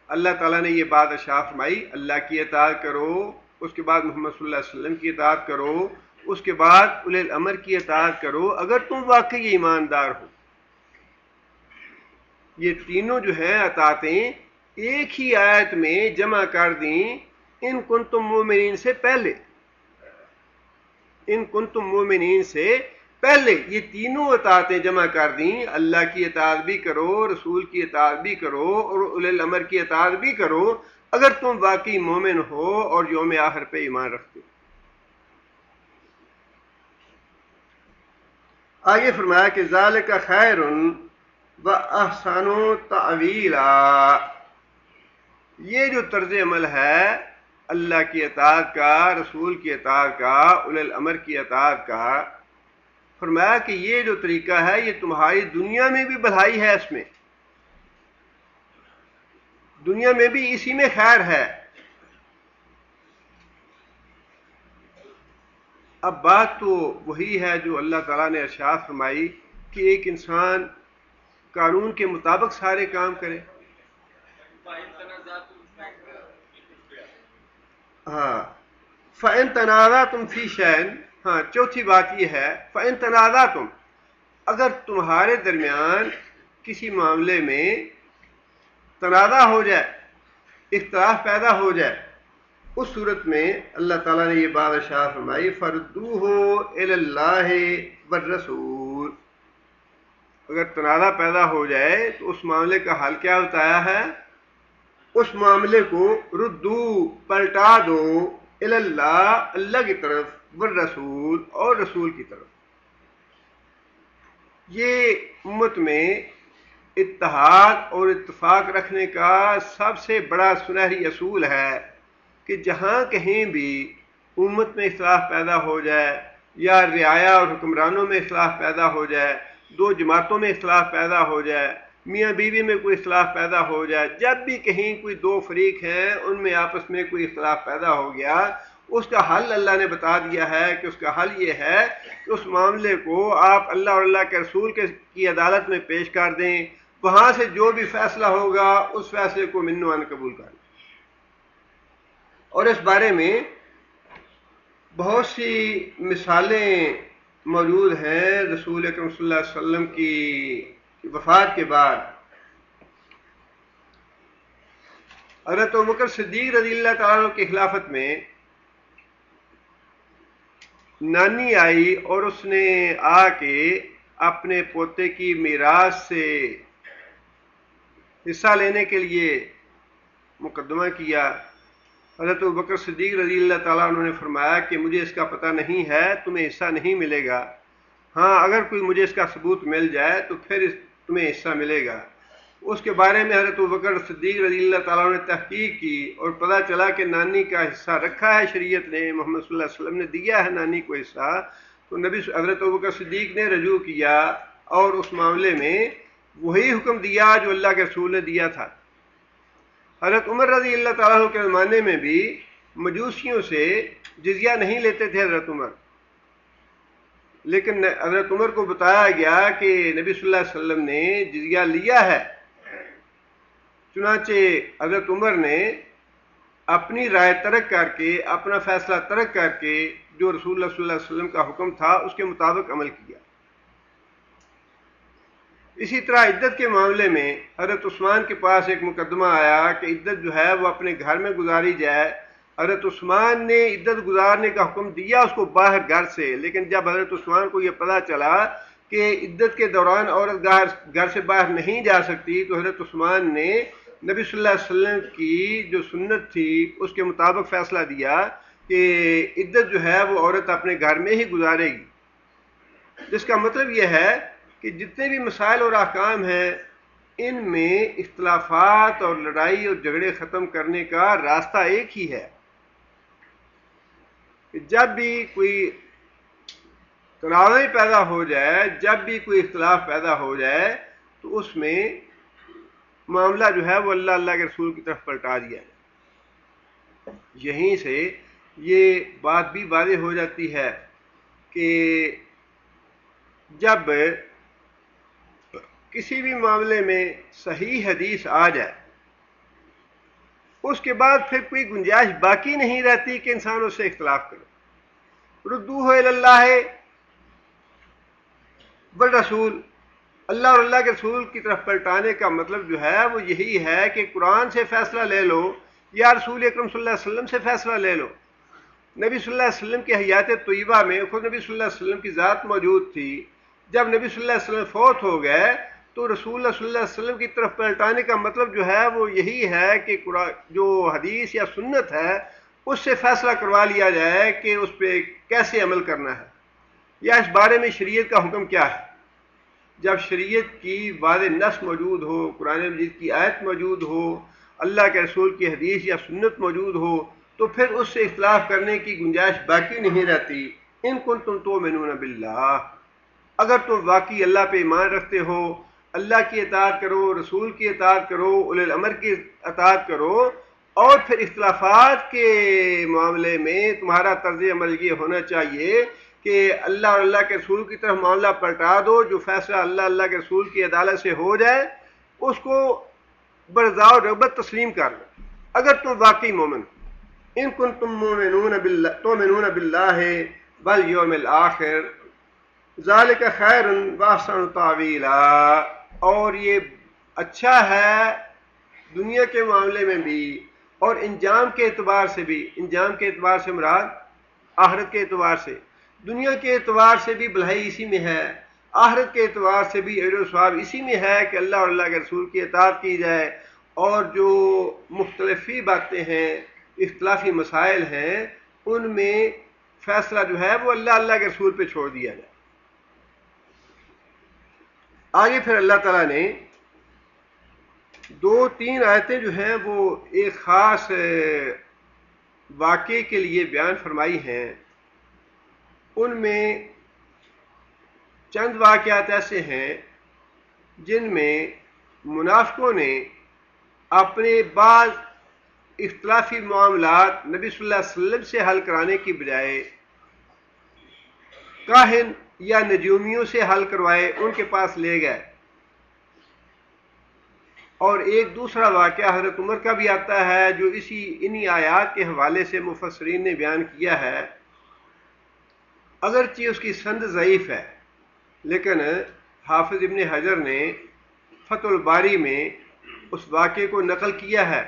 S1: اللہ تعالیٰ نے یہ بات ارشاد فرمائی، اللہ کی اطاعت کرو، اس کے بعد محمد صلی اللہ علیہ وسلم کی اطاعت کرو، اس کے بعد اولی الامر کی اطاعت کرو اگر تم واقعی ایماندار ہو۔ یہ تینوں جو ہیں اطاعتیں ایک ہی آیت میں جمع کر دیں ان کنتم مومنین سے پہلے، ان کنتم مومنین سے پہلے یہ تینوں اطاعتیں جمع کر دیں، اللہ کی اطاعت بھی کرو، رسول کی اطاعت بھی کرو اور اولی الامر کی اطاعت بھی کرو اگر تم واقعی مومن ہو اور یوم آخر پہ ایمان رکھتے ہو۔ آگے فرمایا کہ ذالک خیر و احسن تعویلا، یہ جو طرز عمل ہے اللہ کی اطاعت کا، رسول کی اطاعت کا، اولی الامر کی اطاعت کا، فرمایا کہ یہ جو طریقہ ہے یہ تمہاری دنیا میں بھی بھلائی ہے، اس میں دنیا میں بھی اسی میں خیر ہے۔ اب بات تو وہی ہے جو اللہ تعالیٰ نے ارشاد فرمائی کہ ایک انسان قانون کے مطابق سارے کام کرے۔ ہاں، فَإِن تَنَازَعْتُمْ فِي شَيْءٍ، ہاں چوتھی بات یہ ہے فَإِن تَنَازَعْتُمْ، اگر تمہارے درمیان کسی معاملے میں تنازع ہو جائے، اختلاف پیدا ہو جائے، اس صورت میں اللہ تعالیٰ نے یہ بات ارشاد فرمائی فَرُدُّوهُ إِلَى اللَّهِ وَالرَّسُولِ، اگر تنازع پیدا ہو جائے تو اس معاملے کا حل کیا بتایا ہے؟ اس معاملے کو ردو، پلٹا دو، الی اللہ، اللہ کی طرف، والرسول، اور رسول کی طرف۔ یہ امت میں اتحاد اور اتفاق رکھنے کا سب سے بڑا سنہری اصول ہے کہ جہاں کہیں بھی امت میں اختلاف پیدا ہو جائے یا رعایا اور حکمرانوں میں اختلاف پیدا ہو جائے، دو جماعتوں میں اختلاف پیدا ہو جائے، میاں بیوی میں کوئی اختلاف پیدا ہو جائے، جب بھی کہیں کوئی دو فریق ہیں ان میں آپس میں کوئی اختلاف پیدا ہو گیا، اس کا حل اللہ نے بتا دیا ہے کہ اس کا حل یہ ہے کہ اس معاملے کو آپ اللہ اور اللہ کے رسول کی عدالت میں پیش کر دیں، وہاں سے جو بھی فیصلہ ہوگا اس فیصلے کو من و عن قبول کر لیں۔ اور اس بارے میں بہت سی مثالیں موجود ہیں۔ رسول اکرم صلی اللہ علیہ وسلم کی وفات کے بعد حضرت ابوبکر صدیق رضی اللہ تعالیٰ عنہ کی خلافت میں نانی آئی اور اس نے آ کے اپنے پوتے کی میراث سے حصہ لینے کے لیے مقدمہ کیا۔ حضرت ابوبکر صدیق رضی اللہ تعالیٰ عنہ نے فرمایا کہ مجھے اس کا پتہ نہیں ہے، تمہیں حصہ نہیں ملے گا، ہاں اگر کوئی مجھے اس کا ثبوت مل جائے تو پھر تمہیں حصہ ملے گا۔ اس کے بارے میں حضرت ابوبکر صدیق رضی اللہ تعالیٰ عنہ نے تحقیق کی اور پتہ چلا کہ نانی کا حصہ رکھا ہے شریعت نے، محمد صلی اللہ علیہ وسلم نے دیا ہے نانی کو حصہ، تو نبی حضرت ابوبکر صدیق نے رجوع کیا اور اس معاملے میں وہی حکم دیا جو اللہ کے رسول نے دیا تھا۔ حضرت عمر رضی اللہ تعالیٰ عنہ کے زمانے میں بھی مجوسیوں سے جزیہ نہیں لیتے تھے حضرت عمر، لیکن حضرت عمر کو بتایا گیا کہ نبی صلی اللہ علیہ وسلم نے جزیہ لیا ہے، چنانچہ حضرت عمر نے اپنی رائے ترک کر کے، اپنا فیصلہ ترک کر کے جو رسول اللہ صلی اللہ علیہ وسلم کا حکم تھا اس کے مطابق عمل کیا۔ اسی طرح عدت کے معاملے میں حضرت عثمان کے پاس ایک مقدمہ آیا کہ عدت جو ہے وہ اپنے گھر میں گزاری جائے۔ حضرت عثمان نے عدت گزارنے کا حکم دیا اس کو باہر گھر سے، لیکن جب حضرت عثمان کو یہ پتہ چلا کہ عدت کے دوران عورت گھر سے باہر نہیں جا سکتی، تو حضرت عثمان نے نبی صلی اللہ علیہ وسلم کی جو سنت تھی اس کے مطابق فیصلہ دیا کہ عدت جو ہے وہ عورت اپنے گھر میں ہی گزارے گی، جس کا مطلب یہ ہے کہ جتنے بھی مسائل اور احکام ہیں ان میں اختلافات اور لڑائی اور جھگڑے ختم کرنے کا راستہ ایک ہی ہے کہ جب بھی کوئی تنازع پیدا ہو جائے، جب بھی کوئی اختلاف پیدا ہو جائے تو اس میں معاملہ جو ہے وہ اللہ کے رسول کی طرف پلٹا دیا جائے۔ یہیں سے یہ بات بھی واضح ہو جاتی ہے کہ جب کسی بھی معاملے میں صحیح حدیث آ جائے اس کے بعد پھر کوئی گنجائش باقی نہیں رہتی کہ انسان اس سے اختلاف کرے۔ ردوہ الی اللہ والرسول، اللہ اور اللہ کے رسول کی طرف پلٹانے کا مطلب جو ہے وہ یہی ہے کہ قرآن سے فیصلہ لے لو یا رسول اکرم صلی اللہ علیہ وسلم سے فیصلہ لے لو۔ نبی صلی اللہ علیہ وسلم کی حیات طیبہ میں خود نبی صلی اللہ علیہ وسلم کی ذات موجود تھی۔ جب نبی صلی اللہ علیہ وسلم فوت ہو گئے تو رسول اللہ صلی اللہ علیہ وسلم کی طرف پلٹانے کا مطلب جو ہے وہ یہی ہے کہ جو حدیث یا سنت ہے اس سے فیصلہ کروا لیا جائے کہ اس پہ کیسے عمل کرنا ہے یا اس بارے میں شریعت کا حکم کیا ہے۔ جب شریعت کی واضح نص موجود ہو، قرآن مجید کی آیت موجود ہو، اللہ کے رسول کی حدیث یا سنت موجود ہو تو پھر اس سے اختلاف کرنے کی گنجائش باقی نہیں رہتی۔ ان کنتم تؤمنون باللہ، اگر تم واقعی اللہ پہ ایمان رکھتے ہو، اللہ کی اطاعت کرو، رسول کی اطاعت کرو، اولی الامر کی اطاعت کرو، اور پھر اختلافات کے معاملے میں تمہارا طرز عمل یہ ہونا چاہیے کہ اللہ اور اللہ کے رسول کی طرف معاملہ پلٹا دو، جو فیصلہ اللہ کے رسول کی عدالت سے ہو جائے اس کو برضا و رغبت تسلیم کر لو اگر تم واقعی مومن۔ ان کنتم تؤمنون باللہ والیوم الآخر ذالک خیر واحسن تاویلا، اور یہ اچھا ہے دنیا کے معاملے میں بھی اور انجام کے اعتبار سے بھی۔ انجام کے اعتبار سے مراد آخرت کے اعتبار سے، دنیا کے اعتبار سے بھی بھلائی اسی میں ہے، آخرت کے اعتبار سے بھی اجر و ثواب اسی میں ہے کہ اللہ اور اللہ کے رسول کی اطاعت کی جائے، اور جو مختلفی باتیں ہیں، اختلافی مسائل ہیں، ان میں فیصلہ جو ہے وہ اللہ کے رسول پہ چھوڑ دیا جائے۔ آگے پھر اللہ تعالیٰ نے 2-3 آیتیں جو ہیں وہ ایک خاص واقعے کے لیے بیان فرمائی ہیں۔ ان میں چند واقعات ایسے ہیں جن میں منافقوں نے اپنے بعض اختلافی معاملات نبی صلی اللہ علیہ وسلم سے حل کرانے کی بجائے کاہن یا نجومیوں سے حل کروائے، ان کے پاس لے گئے۔ اور ایک دوسرا واقعہ حضرت عمر کا بھی آتا ہے جو انہی آیات کے حوالے سے مفسرین نے بیان کیا ہے، اگرچہ اس کی سند ضعیف ہے لیکن حافظ ابن حجر نے فتح الباری میں اس واقعے کو نقل کیا ہے،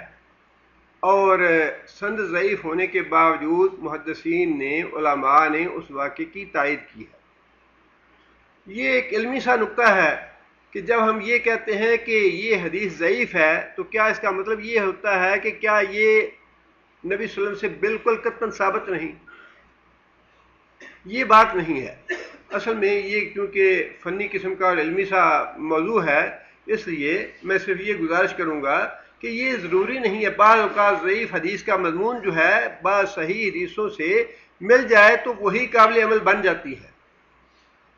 S1: اور سند ضعیف ہونے کے باوجود محدثین نے، علماء نے اس واقعے کی تائید کی ہے۔ یہ ایک علمی سا نقطہ ہے کہ جب ہم یہ کہتے ہیں کہ یہ حدیث ضعیف ہے تو کیا اس کا مطلب یہ ہوتا ہے کہ کیا یہ نبی صلی اللہ علیہ وسلم سے بالکل قطعاً ثابت نہیں؟ یہ بات نہیں ہے۔ اصل میں یہ کیونکہ فنی قسم کا اور علمی سا موضوع ہے، اس لیے میں صرف یہ گزارش کروں گا کہ یہ ضروری نہیں ہے۔ بعض اوقات ضعیف حدیث کا مضمون جو ہے بعض صحیح حدیثوں سے مل جائے تو وہی قابل عمل بن جاتی ہے،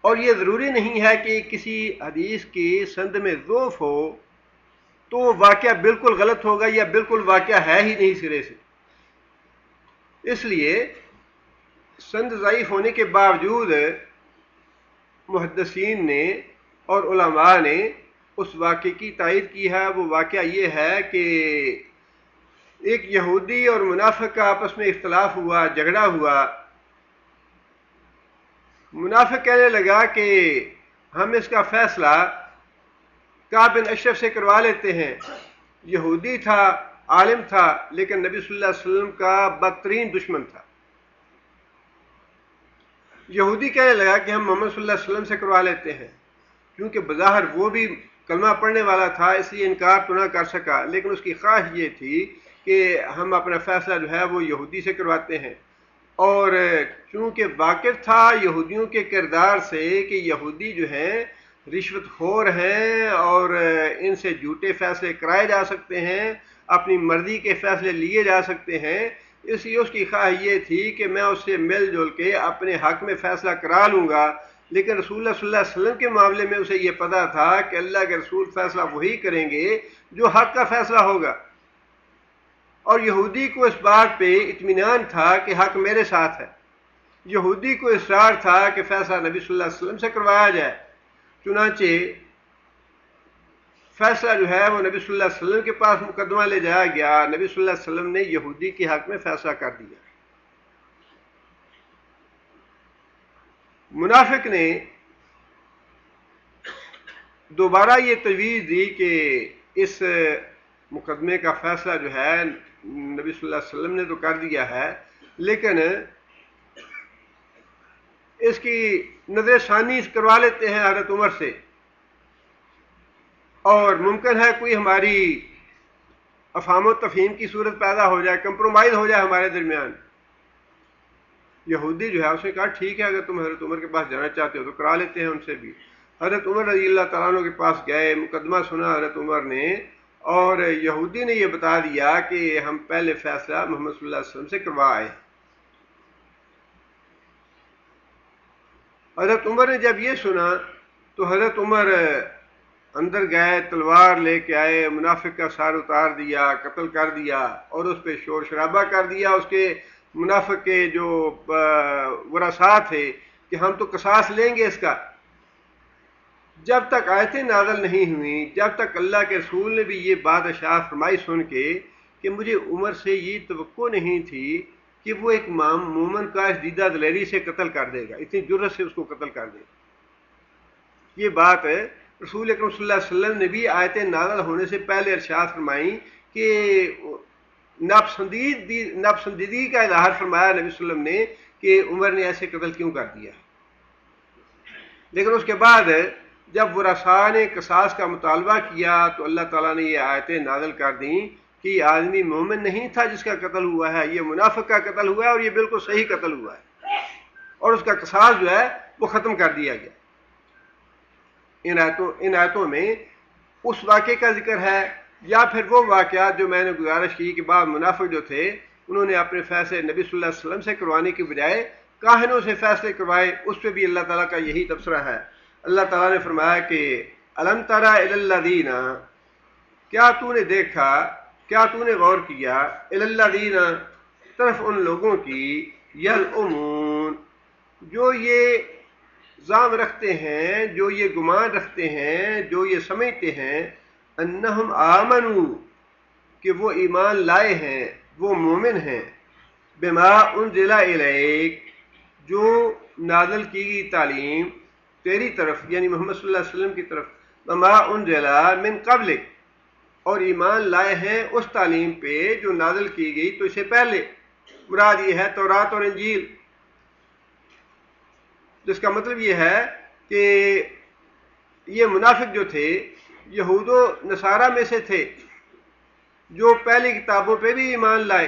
S1: اور یہ ضروری نہیں ہے کہ کسی حدیث کی سند میں ضعف ہو تو واقعہ بالکل غلط ہوگا یا بالکل واقعہ ہے ہی نہیں سرے سے۔ اس لیے سند ضعیف ہونے کے باوجود محدثین نے اور علماء نے اس واقعے کی تائید کی ہے۔ وہ واقعہ یہ ہے کہ ایک یہودی اور منافق کا آپس میں اختلاف ہوا، جھگڑا ہوا۔ منافق کہنے لگا کہ ہم اس کا فیصلہ کعب بن اشرف سے کروا لیتے ہیں۔ یہودی تھا، عالم تھا، لیکن نبی صلی اللہ علیہ وسلم کا بدترین دشمن تھا۔ یہودی کہنے لگا کہ ہم محمد صلی اللہ علیہ وسلم سے کروا لیتے ہیں، کیونکہ بظاہر وہ بھی کلمہ پڑھنے والا تھا اس لیے انکار تو نہ کر سکا، لیکن اس کی خواہش یہ تھی کہ ہم اپنا فیصلہ جو ہے وہ یہودی سے کرواتے ہیں۔ اور چونکہ واقف تھا یہودیوں کے کردار سے کہ یہودی جو ہیں رشوت خور ہیں اور ان سے جھوٹے فیصلے کرائے جا سکتے ہیں، اپنی مرضی کے فیصلے لیے جا سکتے ہیں، اس لیے اس کی خواہش یہ تھی کہ میں اس سے مل جل کے اپنے حق میں فیصلہ کرا لوں گا۔ لیکن رسول اللہ صلی اللہ علیہ وسلم کے معاملے میں اسے یہ پتہ تھا کہ اللہ کے رسول فیصلہ وہی کریں گے جو حق کا فیصلہ ہوگا، اور یہودی کو اس بات پہ اطمینان تھا کہ حق میرے ساتھ ہے۔ یہودی کو اصرار تھا کہ فیصلہ نبی صلی اللہ علیہ وسلم سے کروایا جائے۔ چنانچہ فیصلہ جو ہے وہ نبی صلی اللہ علیہ وسلم کے پاس مقدمہ لے جایا گیا. نبی صلی اللہ علیہ وسلم نے یہودی کے حق میں فیصلہ کر دیا. منافق نے دوبارہ یہ تجویز دی کہ اس مقدمے کا فیصلہ جو ہے نبی صلی اللہ علیہ وسلم نے تو کر دیا ہے، لیکن اس کی نظر ثانی کروا لیتے ہیں حضرت عمر سے، اور ممکن ہے کوئی ہماری افہام و تفہیم کی صورت پیدا ہو جائے، کمپرومائز ہو جائے ہمارے درمیان. یہودی جو ہے اس نے کہا ٹھیک ہے، اگر تم حضرت عمر کے پاس جانا چاہتے ہو تو کرا لیتے ہیں ان سے بھی. حضرت عمر رضی اللہ تعالیٰ عنہ کے پاس گئے، مقدمہ سنا حضرت عمر نے، اور یہودی نے یہ بتا دیا کہ ہم پہلے فیصلہ محمد صلی اللہ علیہ وسلم سے کروا آئے. حضرت عمر نے جب یہ سنا تو حضرت عمر اندر گئے، تلوار لے کے آئے، منافق کا سار اتار دیا، قتل کر دیا، اور اس پہ شور شرابہ کر دیا. اس کے منافق کے جو ورثاء تھے کہ ہم تو قصاص لیں گے اس کا. جب تک آیتیں نازل نہیں ہوئیں، جب تک اللہ کے رسول نے بھی یہ بات اشاعت فرمائی سن کے کہ مجھے عمر سے یہ توقع نہیں تھی کہ وہ ایک مومن کا اس دیدہ دلیری سے قتل کر دے گا، اتنی جرت سے اس کو قتل کر دے گا. یہ بات رسول اکرم صلی اللہ علیہ وسلم نے بھی آیتیں نازل ہونے سے پہلے ارشاد فرمائی کہ ناپسندیدگی کا اظہار فرمایا نبی صلی اللہ علیہ وسلم نے کہ عمر نے ایسے قتل کیوں کر دیا. لیکن اس کے بعد جب ورثاء نے قصاص کا مطالبہ کیا تو اللہ تعالیٰ نے یہ آیتیں نازل کر دیں کہ یہ آدمی مومن نہیں تھا جس کا قتل ہوا ہے، یہ منافق کا قتل ہوا ہے، اور یہ بالکل صحیح قتل ہوا ہے، اور اس کا قصاص جو ہے وہ ختم کر دیا گیا. ان آیتوں میں اس واقعے کا ذکر ہے، یا پھر وہ واقعات جو میں نے گزارش کی کہ بعض منافق جو تھے انہوں نے اپنے فیصلے نبی صلی اللہ علیہ وسلم سے کروانے کی بجائے کاہنوں سے فیصلے کروائے. اس پہ بھی اللہ تعالیٰ کا یہی تبصرہ ہے. اللہ تعالیٰ نے فرمایا کہ الم تری الی الذین، کیا تو نے دیکھا، کیا تو نے غور کیا، الی الذین، طرف ان لوگوں کی، یزعمون، جو یہ زعم رکھتے ہیں، جو یہ گمان رکھتے ہیں، جو یہ سمجھتے ہیں، انہم آمنو، کہ وہ ایمان لائے ہیں، وہ مومن ہیں، بما انزل الیک، جو نازل کی گئی تعلیم تیری طرف یعنی محمد صلی اللہ علیہ وسلم کی طرف، وما انزل من قبلک، اور ایمان لائے ہیں اس تعلیم پہ جو نازل کی گئی تو اسے پہلے. مراد یہ ہے تورات اور انجیل، جس کا مطلب یہ ہے کہ یہ منافق جو تھے یہود و نصارہ میں سے تھے جو پہلی کتابوں پہ بھی ایمان لائے،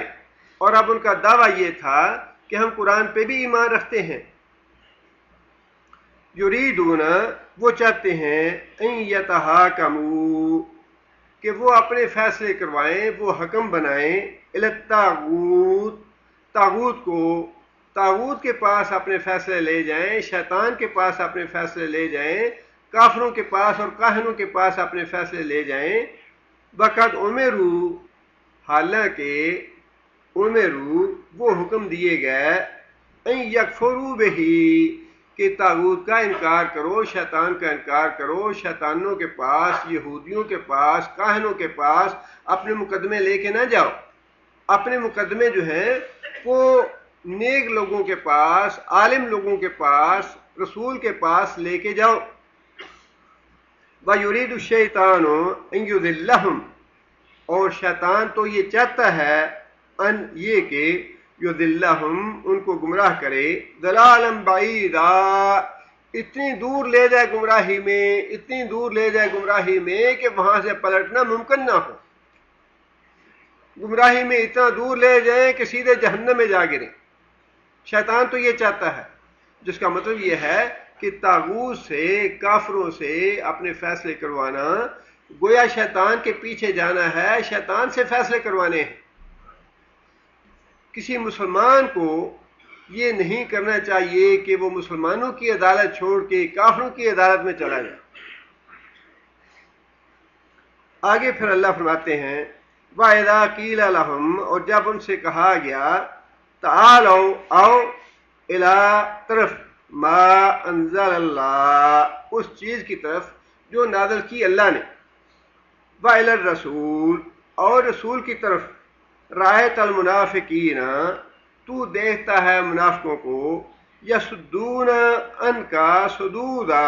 S1: اور اب ان کا دعویٰ یہ تھا کہ ہم قرآن پہ بھی ایمان رکھتے ہیں. یریدون، وہ چاہتے ہیں، ان یتحاکموا، کہ وہ اپنے فیصلے کروائیں، وہ حکم بنائیں، الی الطاغوت، طاغوت کو، طاغوت کے پاس اپنے فیصلے لے جائیں، شیطان کے پاس اپنے فیصلے لے جائیں، کافروں کے پاس اور کاہنوں کے پاس اپنے فیصلے لے جائیں. وقد امروا، حالانکہ امروا، وہ حکم دیے گئے، ان یکفروا بہ، کہ طاغوت کا انکار کرو، شیطان کا انکار کرو. شیطانوں کے پاس، یہودیوں کے پاس، کاہنوں کے پاس اپنے مقدمے لے کے نہ جاؤ. اپنے مقدمے جو ہیں وہ نیک لوگوں کے پاس، عالم لوگوں کے پاس، رسول کے پاس لے کے جاؤ. وَيُرِيدُ الشَّيْطَانُ أَن يُضِلَّهُمْ، اور شیطان تو یہ چاہتا ہے ان یہ کہ یضلہم، ان کو گمراہ کرے، ضلالا بعیدا، اتنی دور لے جائے گمراہی میں، اتنی دور لے جائے گمراہی میں کہ وہاں سے پلٹنا ممکن نہ ہو. گمراہی میں اتنا دور لے جائیں کہ سیدھے جہنم میں جا گریں. شیطان تو یہ چاہتا ہے، جس کا مطلب یہ ہے کہ طاغوت سے، کافروں سے اپنے فیصلے کروانا، گویا شیطان کے پیچھے جانا ہے، شیطان سے فیصلے کروانے ہیں. کسی مسلمان کو یہ نہیں کرنا چاہیے کہ وہ مسلمانوں کی عدالت چھوڑ کے کافروں کی عدالت میں چلا جائے. آگے پھر اللہ فرماتے ہیں وَإِذَا قِيلَ لَهُمْ، اور جب ان سے کہا گیا تعالوا، آؤ، اِلَىٰ، طرف، ما انزل اللہ، اس چیز کی طرف جو نازل کی اللہ نے. وَإِلَى الرَّسُولِ اور رسول کی طرف رَأَيْتَ الْمُنَافِقِينَ تو دیکھتا ہے منافقوں کو یسدون عنکا صدودا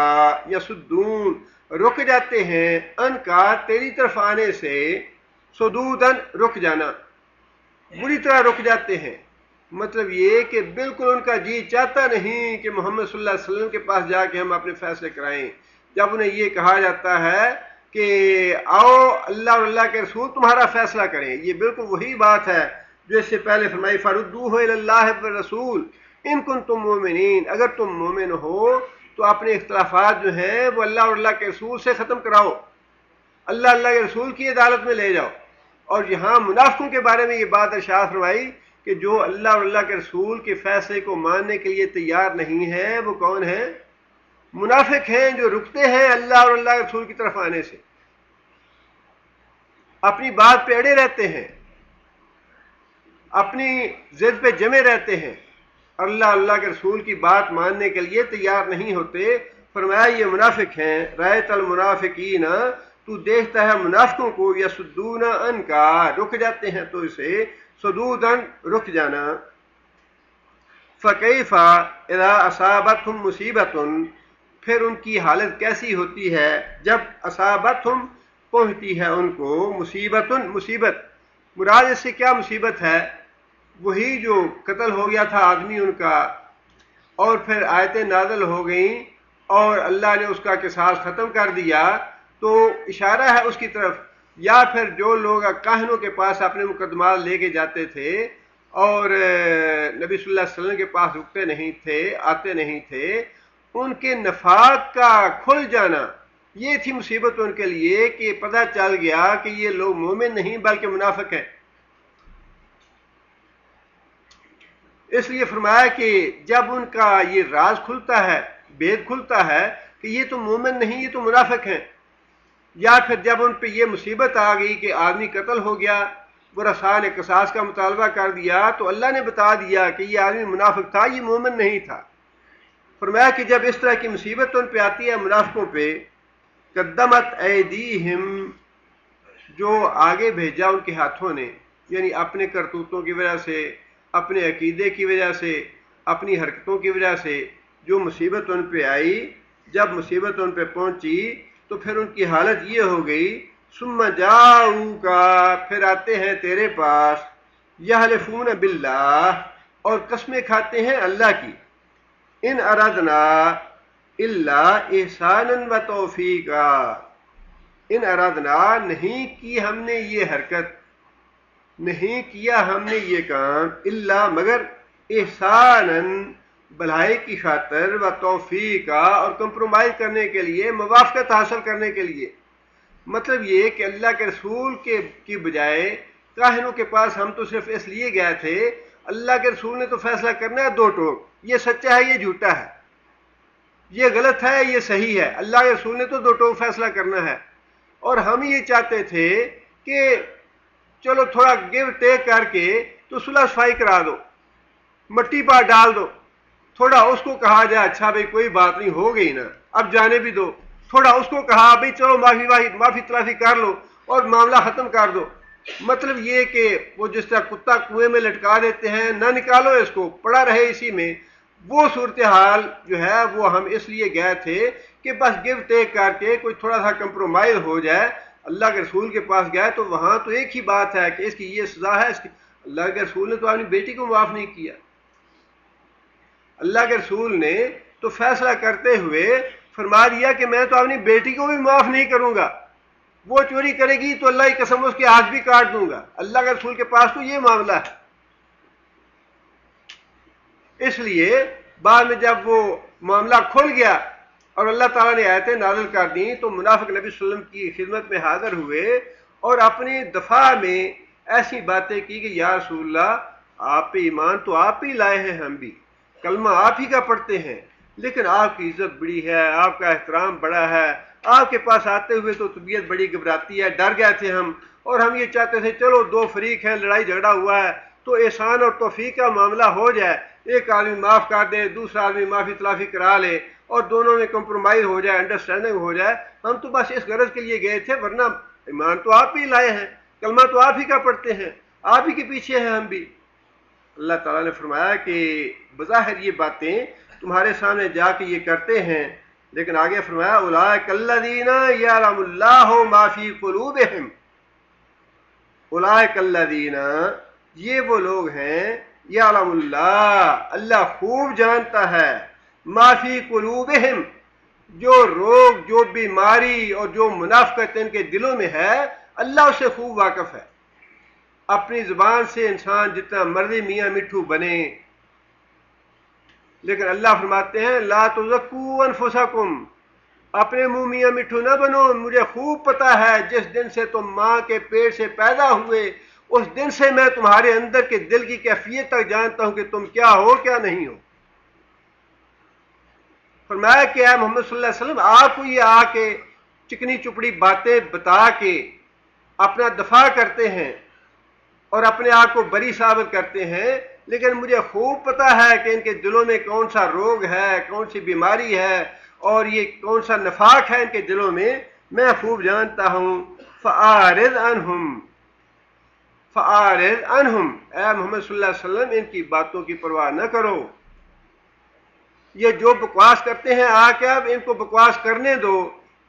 S1: یسدون رک جاتے ہیں عنکا تیری طرف آنے سے صدودن رک جانا بری طرح رک جاتے ہیں. مطلب یہ کہ بالکل ان کا جی چاہتا نہیں کہ محمد صلی اللہ علیہ وسلم کے پاس جا کے ہم اپنے فیصلے کرائیں. جب انہیں یہ کہا جاتا ہے کہ آؤ اللہ اور اللہ کے رسول تمہارا فیصلہ کریں, یہ بالکل وہی بات ہے جو اس سے پہلے فرمائی فردوہ الی اللہ والرسول ان کنتم مومنین, اگر تم مومن ہو تو اپنے اختلافات جو ہیں وہ اللہ اور اللہ کے رسول سے ختم کراؤ, اللہ اللہ کے رسول کی عدالت میں لے جاؤ. اور یہاں منافقوں کے بارے میں یہ بات ارشاد فرمائی کہ جو اللہ اور اللہ کے رسول کے فیصلے کو ماننے کے لیے تیار نہیں ہے وہ کون ہیں؟ منافق ہیں جو رکتے ہیں اللہ اور اللہ کے رسول کی طرف آنے سے, اپنی بات پہ اڑے رہتے ہیں, اپنی ضد پہ جمے رہتے ہیں, اللہ اللہ کے رسول کی بات ماننے کے لیے تیار نہیں ہوتے. فرمایا یہ منافق ہیں. رأیت المنافقین تو دیکھتا ہے منافقوں کو یسدون عنکا رک جاتے ہیں تو اسے صدودن رک جانا. فکیف اذا اصابتہم مصیبت پھر ان کی حالت کیسی ہوتی ہے جب اصابتہم پہنچتی ہے ان کو مصیبت. مراد اس سے کیا مصیبت ہے؟ وہی جو قتل ہو گیا تھا آدمی ان کا اور پھر آیتیں نازل ہو گئیں اور اللہ نے اس کا قصاص ختم کر دیا, تو اشارہ ہے اس کی طرف. یا پھر جو لوگ کاہنوں کے پاس اپنے مقدمات لے کے جاتے تھے اور نبی صلی اللہ علیہ وسلم کے پاس رکتے نہیں تھے, آتے نہیں تھے, ان کے نفاق کا کھل جانا یہ تھی مصیبت ان کے لیے کہ پتہ چل گیا کہ یہ لوگ مومن نہیں بلکہ منافق ہیں. اس لیے فرمایا کہ جب ان کا یہ راز کھلتا ہے, بید کھلتا ہے کہ یہ تو مومن نہیں یہ تو منافق ہیں, یا پھر جب ان پہ یہ مصیبت آ گئی کہ آدمی قتل ہو گیا, ورثاء نے قصاص کا مطالبہ کر دیا تو اللہ نے بتا دیا کہ یہ آدمی منافق تھا, یہ مومن نہیں تھا. فرمایا کہ جب اس طرح کی مصیبت ان پہ آتی ہے منافقوں پہ, قدمت ایدیہم جو آگے بھیجا ان کے ہاتھوں نے, یعنی اپنے کرتوتوں کی وجہ سے, اپنے عقیدے کی وجہ سے, اپنی حرکتوں کی وجہ سے جو مصیبت ان پہ آئی, جب مصیبت ان پہ پہنچی تو پھر ان کی حالت یہ ہو گئی ثم جاؤکا پھر آتے ہیں تیرے پاس, یحلفون باللہ اور قسمیں کھاتے ہیں اللہ کی, ان ارادنا الا احسانا و توفیقا, ان ارادنا نہیں کی ہم نے یہ حرکت, نہیں کیا ہم نے یہ کام, الا مگر احسانا بھلائی کی خاطر و توفیقا اور کمپرومائز کرنے کے لیے, موافقت حاصل کرنے کے لیے. مطلب یہ کہ اللہ کے رسول کی بجائے کاہنوں کے پاس ہم تو صرف اس لیے گئے تھے, اللہ کے رسول نے تو فیصلہ کرنا ہے دو ٹوک, یہ سچا ہے یہ جھوٹا ہے, یہ غلط ہے یہ صحیح ہے, اللہ کے رسول نے تو دو ٹوک فیصلہ کرنا ہے. اور ہم یہ چاہتے تھے کہ چلو تھوڑا گیو ٹیک کر کے تو صلح صفائی کرا دو, مٹی پا ڈال دو, تھوڑا اس کو کہا جائے اچھا بھائی کوئی بات نہیں ہو گئی نا اب جانے بھی دو, تھوڑا اس کو کہا بھائی چلو معافی تلافی کر لو اور معاملہ ختم کر دو. مطلب یہ کہ وہ جس طرح کتا کنویں میں لٹکا دیتے ہیں, نہ نکالو اس کو پڑا رہے اسی میں, وہ صورتحال جو ہے وہ ہم اس لیے گئے تھے کہ بس گیو ٹیک کر کے کوئی تھوڑا سا کمپرومائز ہو جائے. اللہ کے رسول کے پاس گئے تو وہاں تو ایک ہی بات ہے کہ اس کی یہ سزا ہے, اس کی اللہ کے رسول نے تو اپنی بیٹی کو معاف نہیں کیا. اللہ کے رسول نے تو فیصلہ کرتے ہوئے فرما دیا کہ میں تو اپنی بیٹی کو بھی معاف نہیں کروں گا, وہ چوری کرے گی تو اللہ کی قسم اس کے ہاتھ بھی کاٹ دوں گا. اللہ کے رسول کے پاس تو یہ معاملہ ہے. اس لیے بعد میں جب وہ معاملہ کھل گیا اور اللہ تعالیٰ نے آیتیں نازل کر دیں تو منافق نبی صلی اللہ علیہ وسلم کی خدمت میں حاضر ہوئے اور اپنی دفاع میں ایسی باتیں کی کہ یا رسول اللہ آپ پہ ایمان تو آپ ہی لائے ہیں, ہم بھی کلمہ آپ ہی کا پڑھتے ہیں, لیکن آپ کی عزت بڑی ہے, آپ کا احترام بڑا ہے, آپ کے پاس آتے ہوئے تو طبیعت بڑی گھبراتی ہے, ڈر گئے تھے ہم, اور ہم یہ چاہتے تھے چلو دو فریق ہیں, لڑائی جھگڑا ہوا ہے تو احسان اور توفیق کا معاملہ ہو جائے, ایک آدمی معاف کر دے, دوسرا آدمی معافی تلافی کرا لے اور دونوں میں کمپرومائز ہو جائے, انڈرسٹینڈنگ ہو جائے. ہم تو بس اس غرض کے لیے گئے تھے, ورنہ ایمان تو آپ ہی لائے ہیں, کلمہ تو آپ ہی کا پڑھتے ہیں, آپ ہی کے پیچھے ہیں ہم بھی. اللہ تعالیٰ نے فرمایا کہ بظاہر یہ باتیں تمہارے سامنے جا کے یہ کرتے ہیں, لیکن آگے فرمایا اولئک الذین یعلم اللہ ما فی قلوبہم, اولئک الذین, یہ وہ لوگ ہیں, یعلم اللہ, اللہ خوب جانتا ہے, ما فی قلوبہم, جو روگ, جو بیماری اور جو منافقت ان کے دلوں میں ہے, اللہ اسے خوب واقف ہے. اپنی زبان سے انسان جتنا مرضی میاں مٹھو بنے, لیکن اللہ فرماتے ہیں لا تزکوا انفسکم, اپنے منہ میاں مٹھو نہ بنو, مجھے خوب پتا ہے جس دن سے تم ماں کے پیٹ سے پیدا ہوئے اس دن سے میں تمہارے اندر کے دل کی کیفیت تک جانتا ہوں کہ تم کیا ہو کیا نہیں ہو. فرمایا کہ اے محمد صلی اللہ علیہ وسلم, آپ کو یہ آ کے چکنی چپڑی باتیں بتا کے اپنا دفاع کرتے ہیں اور اپنے آپ کو بری ثابت کرتے ہیں, لیکن مجھے خوب پتا ہے کہ ان کے دلوں میں کون سا روگ ہے, کون سی بیماری ہے, اور یہ کون سا نفاق ہے ان کے دلوں میں خوب جانتا ہوں. فَأَعْرِضْ عَنْهُمْ, فَأَعْرِضْ عَنْهُمْ, اے محمد صلی اللہ علیہ وسلم ان کی باتوں کی پرواہ نہ کرو. یہ جو بکواس کرتے ہیں آ کے اب ان کو بکواس کرنے دو,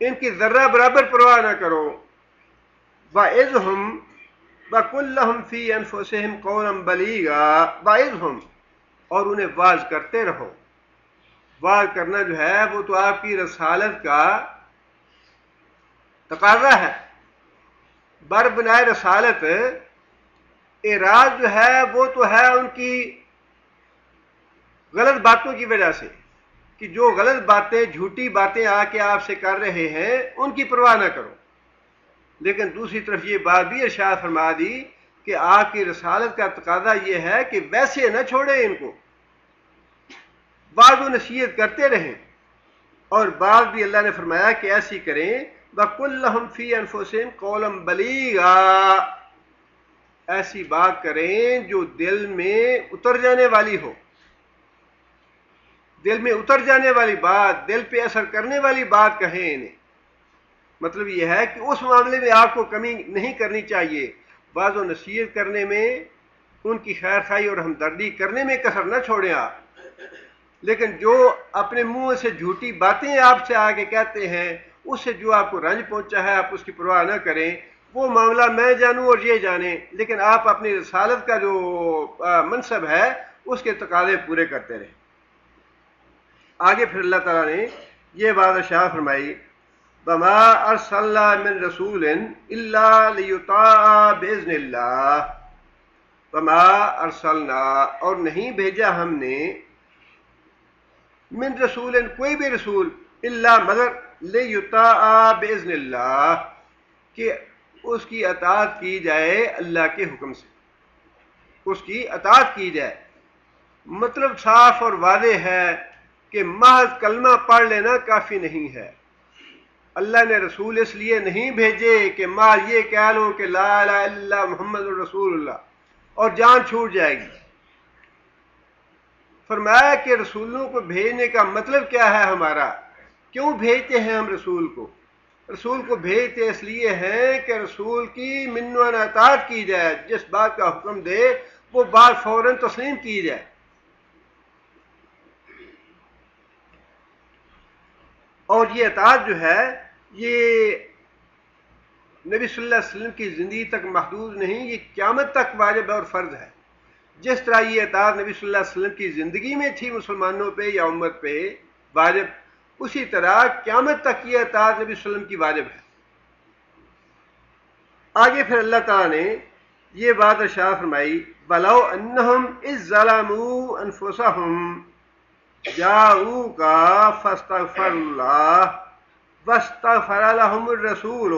S1: ان کی ذرہ برابر پرواہ نہ کرو. وَعِظْهُمْ وَقُلْ لَهُمْ فِي أَنفُسِهِمْ قَوْلًا بَلِيغًا, وَعِظْهُمْ, اور انہیں واعظ کرتے رہو. واعظ کرنا جو ہے وہ تو آپ کی رسالت کا تقاضا ہے. بر بنائے رسالت اعراض جو ہے وہ تو ہے ان کی غلط باتوں کی وجہ سے, کہ جو غلط باتیں, جھوٹی باتیں آ کے آپ سے کر رہے ہیں ان کی پرواہ نہ کرو. لیکن دوسری طرف یہ بات بھی ارشاد فرما دی کہ آپ کی رسالت کا تقاضا یہ ہے کہ ویسے نہ چھوڑیں ان کو, بعض و نصیحت کرتے رہیں. اور بعض بھی اللہ نے فرمایا کہ ایسی کریں, وَقُلْ لَهُمْ فِي أَنفُسِهِمْ قَوْلًا بَلِيغًا, ایسی بات کریں جو دل میں اتر جانے والی ہو, دل میں اتر جانے والی بات, دل پہ اثر کرنے والی بات کہیں انہیں. مطلب یہ ہے کہ اس معاملے میں آپ کو کمی نہیں کرنی چاہیے, بعض و نصیحت کرنے میں, ان کی خیر خواہی اور ہمدردی کرنے میں کسر نہ چھوڑیں آپ. لیکن جو اپنے منہ سے جھوٹی باتیں آپ سے آگے کہتے ہیں, اس سے جو آپ کو رنج پہنچا ہے آپ اس کی پرواہ نہ کریں. وہ معاملہ میں جانوں اور یہ جانیں, لیکن آپ اپنی رسالت کا جو منصب ہے اس کے تقاضے پورے کرتے رہیں. آگے پھر اللہ تعالیٰ نے یہ بات ارشاد فرمائی, وَمَا أَرْسَلْنَا مِن رَسُولٍ إِلَّا لِيُطَاعَ بِإِذْنِ اللَّهِ, وَمَا أَرْسَلْنَا, اور نہیں بھیجا ہم نے, من رسول, کوئی بھی رسول, الا مگر لِيُطَاعَ بِإِذْنِ اللَّهِ, کہ اس کی اطاعت کی جائے اللہ کے حکم سے, اس کی اطاعت کی جائے. مطلب صاف اور واضح ہے کہ محض کلمہ پڑھ لینا کافی نہیں ہے. اللہ نے رسول اس لیے نہیں بھیجے کہ محض یہ کہہ لو کہ لا الہ الا اللہ محمد رسول اللہ اور جان چھوٹ جائے گی. فرمایا کہ رسولوں کو بھیجنے کا مطلب کیا ہے ہمارا, کیوں بھیجتے ہیں ہم رسول کو؟ رسول کو بھیجتے اس لیے ہیں کہ رسول کی منت و اطاعت کی جائے, جس بات کا حکم دے وہ بات فوراً تسلیم کی جائے. اور یہ اطاعت جو ہے یہ نبی صلی اللہ علیہ وسلم کی زندگی تک محدود نہیں, یہ قیامت تک واجب اور فرض ہے. جس طرح یہ اطاعت نبی صلی اللہ علیہ وسلم کی زندگی میں تھی مسلمانوں پہ یا امت پہ واجب, اسی طرح قیامت تک یہ اطاعت نبی صلی اللہ علیہ وسلم کی واجب ہے. آگے پھر اللہ تعالیٰ نے یہ بات ارشاد فرمائی, وَلَوْ أَنَّهُمْ إِذ ظَّلَمُوا أَنفُسَهُمْ جاءوك فاستغفروا الله واستغفر لهم الرسول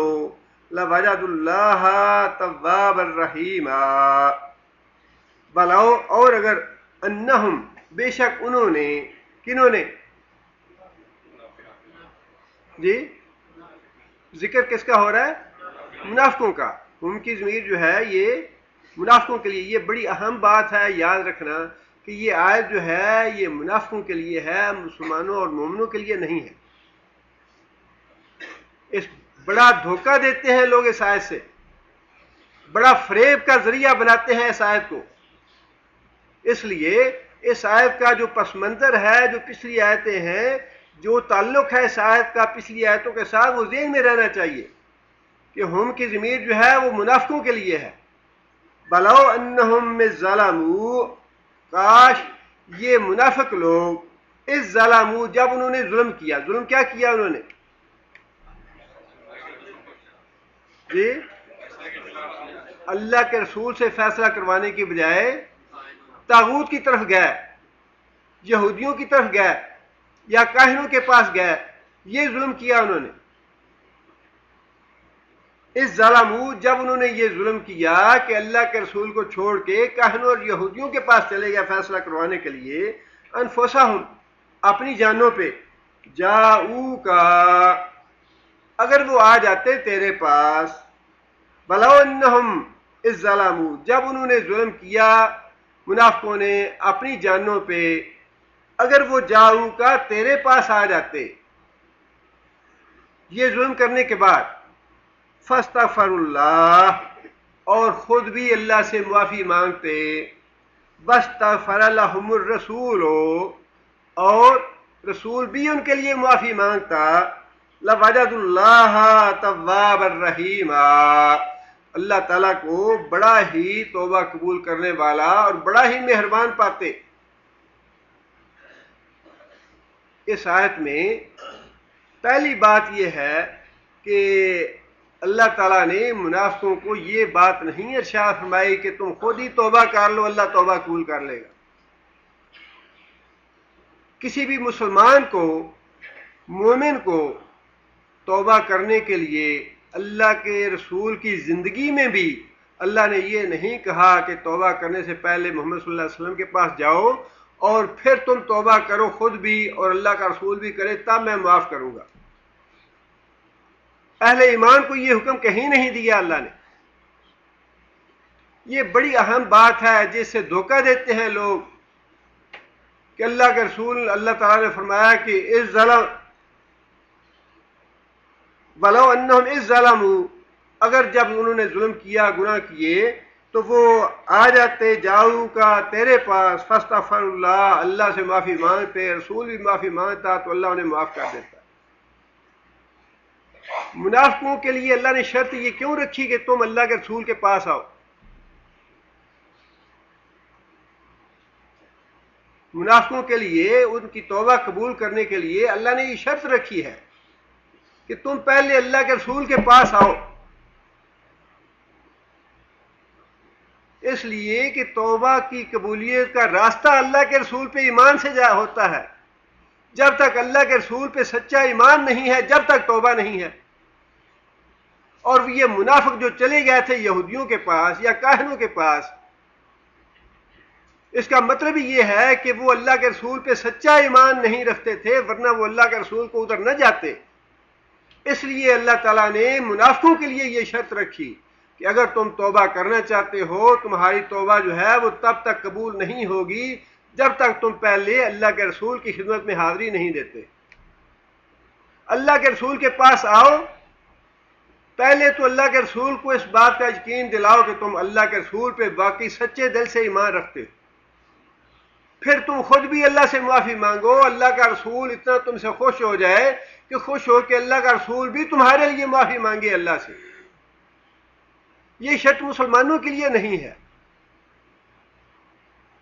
S1: لوجدوا الله توابا رحيما. بلاؤ, اور اگر انہم, بے شک انہوں نے, کنہوں نے, جی ذکر کس کا ہو رہا ہے؟ منافقوں کا. ان کی ضمیر جو ہے یہ منافقوں کے لیے, یہ بڑی اہم بات ہے یاد رکھنا کہ یہ آیت جو ہے یہ منافقوں کے لیے ہے, مسلمانوں اور مومنوں کے لیے نہیں ہے. اس بڑا دھوکہ دیتے ہیں لوگ اس آیت سے، بڑا فریب کا ذریعہ بناتے ہیں اس آیت کو. اس لیے اس آیت کا جو پس منظر ہے، جو پچھلی آیتیں ہیں، جو تعلق ہے اس آیت کا پچھلی آیتوں کے ساتھ، وہ ذہن میں رہنا چاہیے کہ ہم کی ضمیر جو ہے وہ منافقوں کے لیے ہے. بلو انہم ظلموا، کاش یہ منافق لوگ اس ظلموا، جب انہوں نے ظلم کیا. ظلم کیا کیا انہوں نے؟ جی، اللہ کے رسول سے فیصلہ کروانے کی بجائے طاغوت کی طرف گئے، یہودیوں کی طرف گئے یا کاہنوں کے پاس گئے. یہ ظلم کیا انہوں نے. اس ظلموا، جب انہوں نے یہ ظلم کیا کہ اللہ کے رسول کو چھوڑ کے کاہنوں اور یہودیوں کے پاس چلے گئے فیصلہ کروانے کے لیے، انفسہم، اپنی جانوں پہ، جاؤکا، اگر وہ آ جاتے تیرے پاس، بلو انہم اس ظلموا، جب انہوں نے ظلم کیا منافقوں نے اپنی جانوں پہ، اگر وہ جاؤکا تیرے پاس آ جاتے یہ ظلم کرنے کے بعد، فاستغفر اللہ، اور خود بھی اللہ سے معافی مانگتے، واستغفر لہم الرسول، اور رسول بھی ان کے لیے معافی مانگتا، لوجد اللہ توابا الرحیما، اللہ تعالیٰ کو بڑا ہی توبہ قبول کرنے والا اور بڑا ہی مہربان پاتے. اس آیت میں پہلی بات یہ ہے کہ اللہ تعالیٰ نے منافقوں کو یہ بات نہیں ارشاد فرمائی کہ تم خود ہی توبہ کر لو، اللہ توبہ قبول کر لے گا. کسی بھی مسلمان کو، مومن کو توبہ کرنے کے لیے اللہ کے رسول کی زندگی میں بھی اللہ نے یہ نہیں کہا کہ توبہ کرنے سے پہلے محمد صلی اللہ علیہ وسلم کے پاس جاؤ اور پھر تم توبہ کرو خود بھی اور اللہ کا رسول بھی کرے تب میں معاف کروں گا. اہل ایمان کو یہ حکم کہیں نہیں دیا اللہ نے. یہ بڑی اہم بات ہے جس سے دھوکہ دیتے ہیں لوگ کہ اللہ کے رسول، اللہ تعالیٰ نے فرمایا کہ اس ظلم، ولو انہم اس ظلموا، اگر جب انہوں نے ظلم کیا، گناہ کیے، تو وہ آ جاتے جاؤ کا تیرے پاس، فاستغفر اللہ، اللہ سے معافی مانگتے، رسول بھی معافی مانگتا تو اللہ انہیں معاف کر دیتا. منافقوں کے لیے اللہ نے شرط یہ کیوں رکھی کہ تم اللہ کے رسول کے پاس آؤ؟ منافقوں کے لیے، ان کی توبہ قبول کرنے کے لیے اللہ نے یہ شرط رکھی ہے کہ تم پہلے اللہ کے رسول کے پاس آؤ. اس لیے کہ توبہ کی قبولیت کا راستہ اللہ کے رسول پہ ایمان سے ہوتا ہے. جب تک اللہ کے رسول پہ سچا ایمان نہیں ہے، جب تک توبہ نہیں ہے. اور یہ منافق جو چلے گئے تھے یہودیوں کے پاس یا کاہنوں کے پاس، اس کا مطلب یہ ہے کہ وہ اللہ کے رسول پہ سچا ایمان نہیں رکھتے تھے، ورنہ وہ اللہ کے رسول کو ادھر نہ جاتے. اس لیے اللہ تعالیٰ نے منافقوں کے لیے یہ شرط رکھی کہ اگر تم توبہ کرنا چاہتے ہو، تمہاری توبہ جو ہے وہ تب تک قبول نہیں ہوگی جب تک تم پہلے اللہ کے رسول کی خدمت میں حاضری نہیں دیتے. اللہ کے رسول کے پاس آؤ، پہلے تو اللہ کے رسول کو اس بات کا یقین دلاؤ کہ تم اللہ کے رسول پہ باقی سچے دل سے ایمان رکھتے ہو. پھر تم خود بھی اللہ سے معافی مانگو، اللہ کا رسول اتنا تم سے خوش ہو جائے کہ خوش ہو کہ اللہ کا رسول بھی تمہارے لیے معافی مانگے اللہ سے. یہ شرط مسلمانوں کے لیے نہیں ہے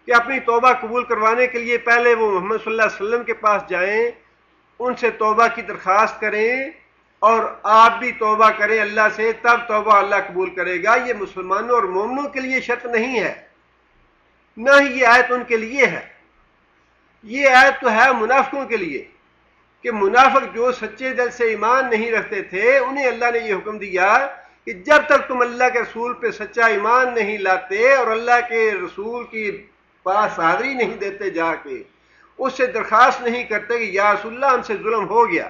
S1: کہ اپنی توبہ قبول کروانے کے لیے پہلے وہ محمد صلی اللہ علیہ وسلم کے پاس جائیں، ان سے توبہ کی درخواست کریں اور آپ بھی توبہ کریں اللہ سے، تب توبہ اللہ قبول کرے گا. یہ مسلمانوں اور مومنوں کے لیے شرط نہیں ہے، نہ ہی یہ آیت ان کے لیے ہے. یہ آیت تو ہے منافقوں کے لیے کہ منافق جو سچے دل سے ایمان نہیں رکھتے تھے، انہیں اللہ نے یہ حکم دیا کہ جب تک تم اللہ کے رسول پہ سچا ایمان نہیں لاتے اور اللہ کے رسول کی پاس حاضری نہیں دیتے، جا کے اس سے درخواست نہیں کرتے کہ یا رسول اللہ ہم سے ظلم ہو گیا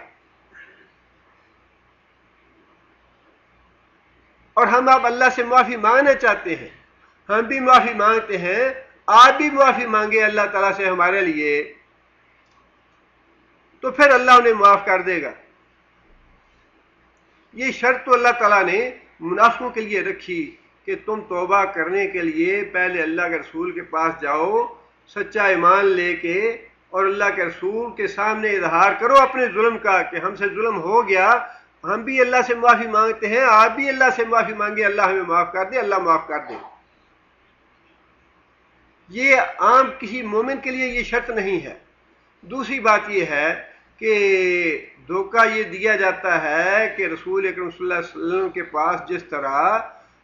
S1: اور ہم اب اللہ سے معافی مانگنا چاہتے ہیں، ہم بھی معافی مانگتے ہیں، آپ بھی معافی مانگے اللہ تعالیٰ سے ہمارے لیے، تو پھر اللہ انہیں معاف کر دے گا. یہ شرط تو اللہ تعالیٰ نے منافقوں کے لیے رکھی کہ تم توبہ کرنے کے لیے پہلے اللہ کے رسول کے پاس جاؤ سچا ایمان لے کے، اور اللہ کے رسول کے سامنے اظہار کرو اپنے ظلم کا کہ ہم سے ظلم ہو گیا، ہم بھی اللہ سے معافی مانگتے ہیں، آپ بھی اللہ سے معافی مانگے، اللہ ہمیں معاف کر دے، اللہ معاف کر دے۔ یہ عام کسی مومن کے لیے یہ شرط نہیں ہے۔ دوسری بات یہ ہے کہ دھوکہ یہ دیا جاتا ہے کہ رسول اکرم صلی اللہ علیہ وسلم کے پاس جس طرح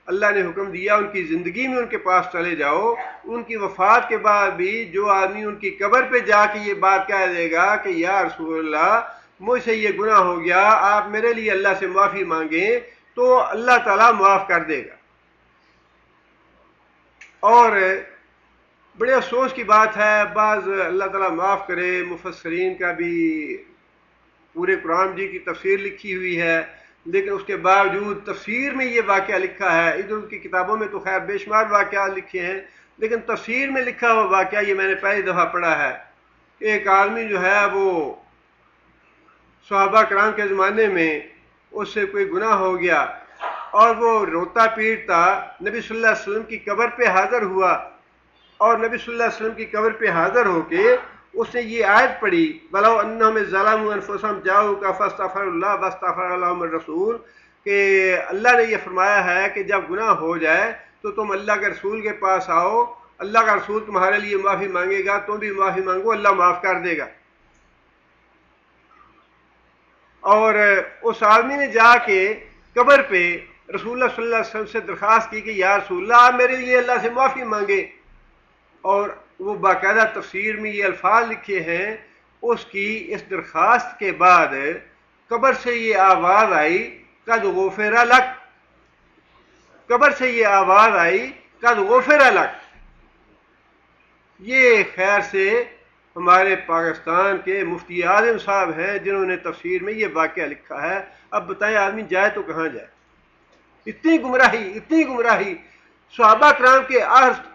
S1: اللہ نے حکم دیا ان کی زندگی میں ان کے پاس چلے جاؤ، ان کی وفات کے بعد بھی جو آدمی ان کی قبر پہ جا کے یہ بات کہہ دے گا کہ یا رسول اللہ مجھ سے یہ گناہ ہو گیا، آپ میرے لیے اللہ سے معافی مانگیں، تو اللہ تعالیٰ معاف کر دے گا۔ اور بڑے افسوس کی بات ہے، بعض اللہ تعالیٰ معاف کرے مفسرین کا بھی پورے قرآن جی کی تفسیر لکھی ہوئی ہے، لیکن اس کے باوجود تفسیر میں یہ واقعہ لکھا ہے، ادھر کی کتابوں میں تو خیر بے شمار واقعات لکھے ہیں، لیکن تفسیر میں لکھا ہوا واقعہ یہ میں نے پہلی دفعہ پڑھا ہے کہ ایک آدمی جو ہے وہ صحابہ کرام کے زمانے میں اس سے کوئی گناہ ہو گیا اور وہ روتا پیٹتا نبی صلی اللہ علیہ وسلم کی قبر پہ حاضر ہوا، اور نبی صلی اللہ علیہ وسلم کی قبر پہ حاضر ہو کے اس نے یہ آیت پڑھی وَلَوْ أَنَّهُمْ ظَلَمُوا أَنفُسَهُمْ جَاءُوكَ فَاسْتَغْفَرُوا اللَّهَ وَاسْتَغْفَرَ لَهُمُ الرَّسُولُ، کہ اللہ نے یہ فرمایا ہے کہ جب گناہ ہو جائے تو تم اللہ کے رسول کے پاس آؤ، اللہ کا رسول تمہارے لیے معافی مانگے گا، تم بھی معافی مانگو، اللہ معاف کر دے گا۔ اور اس آدمی نے جا کے قبر پہ رسول اللہ صلی اللہ علیہ وسلم سے درخواست کی کہ یا رسول اللہ آپ میرے لیے اللہ سے معافی مانگے، اور وہ باقاعدہ تفسیر میں یہ الفاظ لکھے ہیں، اس کی اس درخواست کے بعد قبر سے یہ آواز آئی قد غفر لک، قبر سے یہ آواز آئی قد غفر لک۔ یہ خیر سے ہمارے پاکستان کے مفتی اعظم صاحب ہیں جنہوں نے تفسیر میں یہ واقعہ لکھا ہے۔ اب بتائیں آدمی جائے تو کہاں جائے؟ اتنی گمراہی صحابہ کرام کے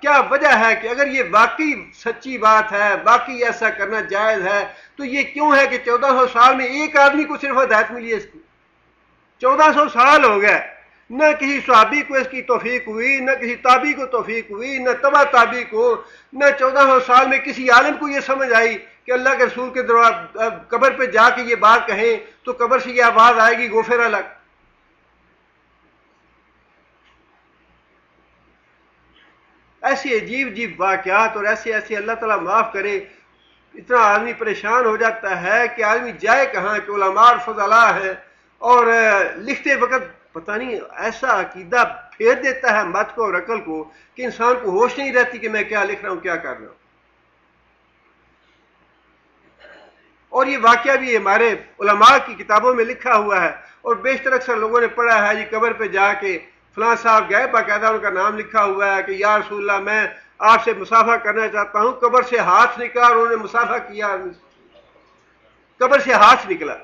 S1: کیا وجہ ہے کہ اگر یہ واقعی سچی بات ہے، واقعی ایسا کرنا جائز ہے، تو یہ کیوں ہے کہ 1400 سال میں ایک آدمی کو صرف ہدایت ملی ہے اس کی؟ 1400 سال ہو گئے، نہ کسی صحابی کو اس کی توفیق ہوئی، نہ کسی تابعی کو توفیق ہوئی، نہ تبع تابعی کو، نہ 1400 سال میں کسی عالم کو یہ سمجھ آئی کہ اللہ کے رسول کے قبر پہ جا کے یہ بات کہیں تو قبر سے یہ آواز آئے گی غفر لک۔ ایسی عجیب واقعات اور ایسے اللہ تعالیٰ معاف کرے، اتنا آدمی پریشان ہو جاتا ہے کہ آدمی جائے کہاں کہ علماء اور فضلاء ہے، اور لکھتے وقت پتہ نہیں ایسا عقیدہ پھیر دیتا ہے مت کو اور عقل کو کہ انسان کو ہوش نہیں رہتی کہ میں کیا لکھ رہا ہوں، کیا کر رہا ہوں۔ اور یہ واقعہ بھی ہمارے علماء کی کتابوں میں لکھا ہوا ہے، اور بیشتر اکثر لوگوں نے پڑھا ہے جی قبر پہ جا کے فلاں صاحب گئے، باقاعدہ ان کا نام لکھا ہوا ہے کہ یا رسول اللہ میں آپ سے مصافحہ کرنا چاہتا ہوں، قبر سے ہاتھ نکلا اور انہوں نے مصافحہ کیا، قبر سے ہاتھ نکلا۔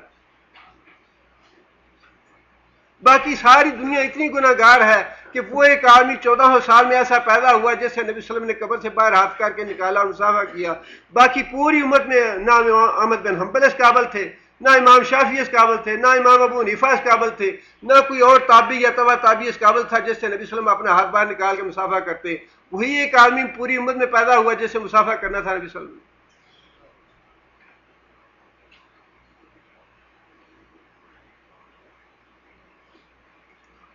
S1: باقی ساری دنیا اتنی گناہ گار ہے کہ وہ ایک آدمی 1400 سال میں ایسا پیدا ہوا جس سے نبی صلی اللہ علیہ وسلم نے قبر سے باہر ہاتھ کر کے نکالا اور مصافحہ کیا، باقی پوری امت میں نہ امام احمد بن حنبل اس قابل تھے، نہ امام شافعی اس قابل تھے، نہ امام ابو حنیفہ اس قابل تھے، نہ کوئی اور تابعی یا تبع تابعی اس قابل تھا جس سے نبی صلی اللہ علیہ وسلم اپنا ہاتھ باہر نکال کے مصافحہ کرتے۔ وہی ایک آدمی پوری امت میں پیدا ہوا جس سے مصافحہ کرنا تھا نبی صلی اللہ علیہ وسلم۔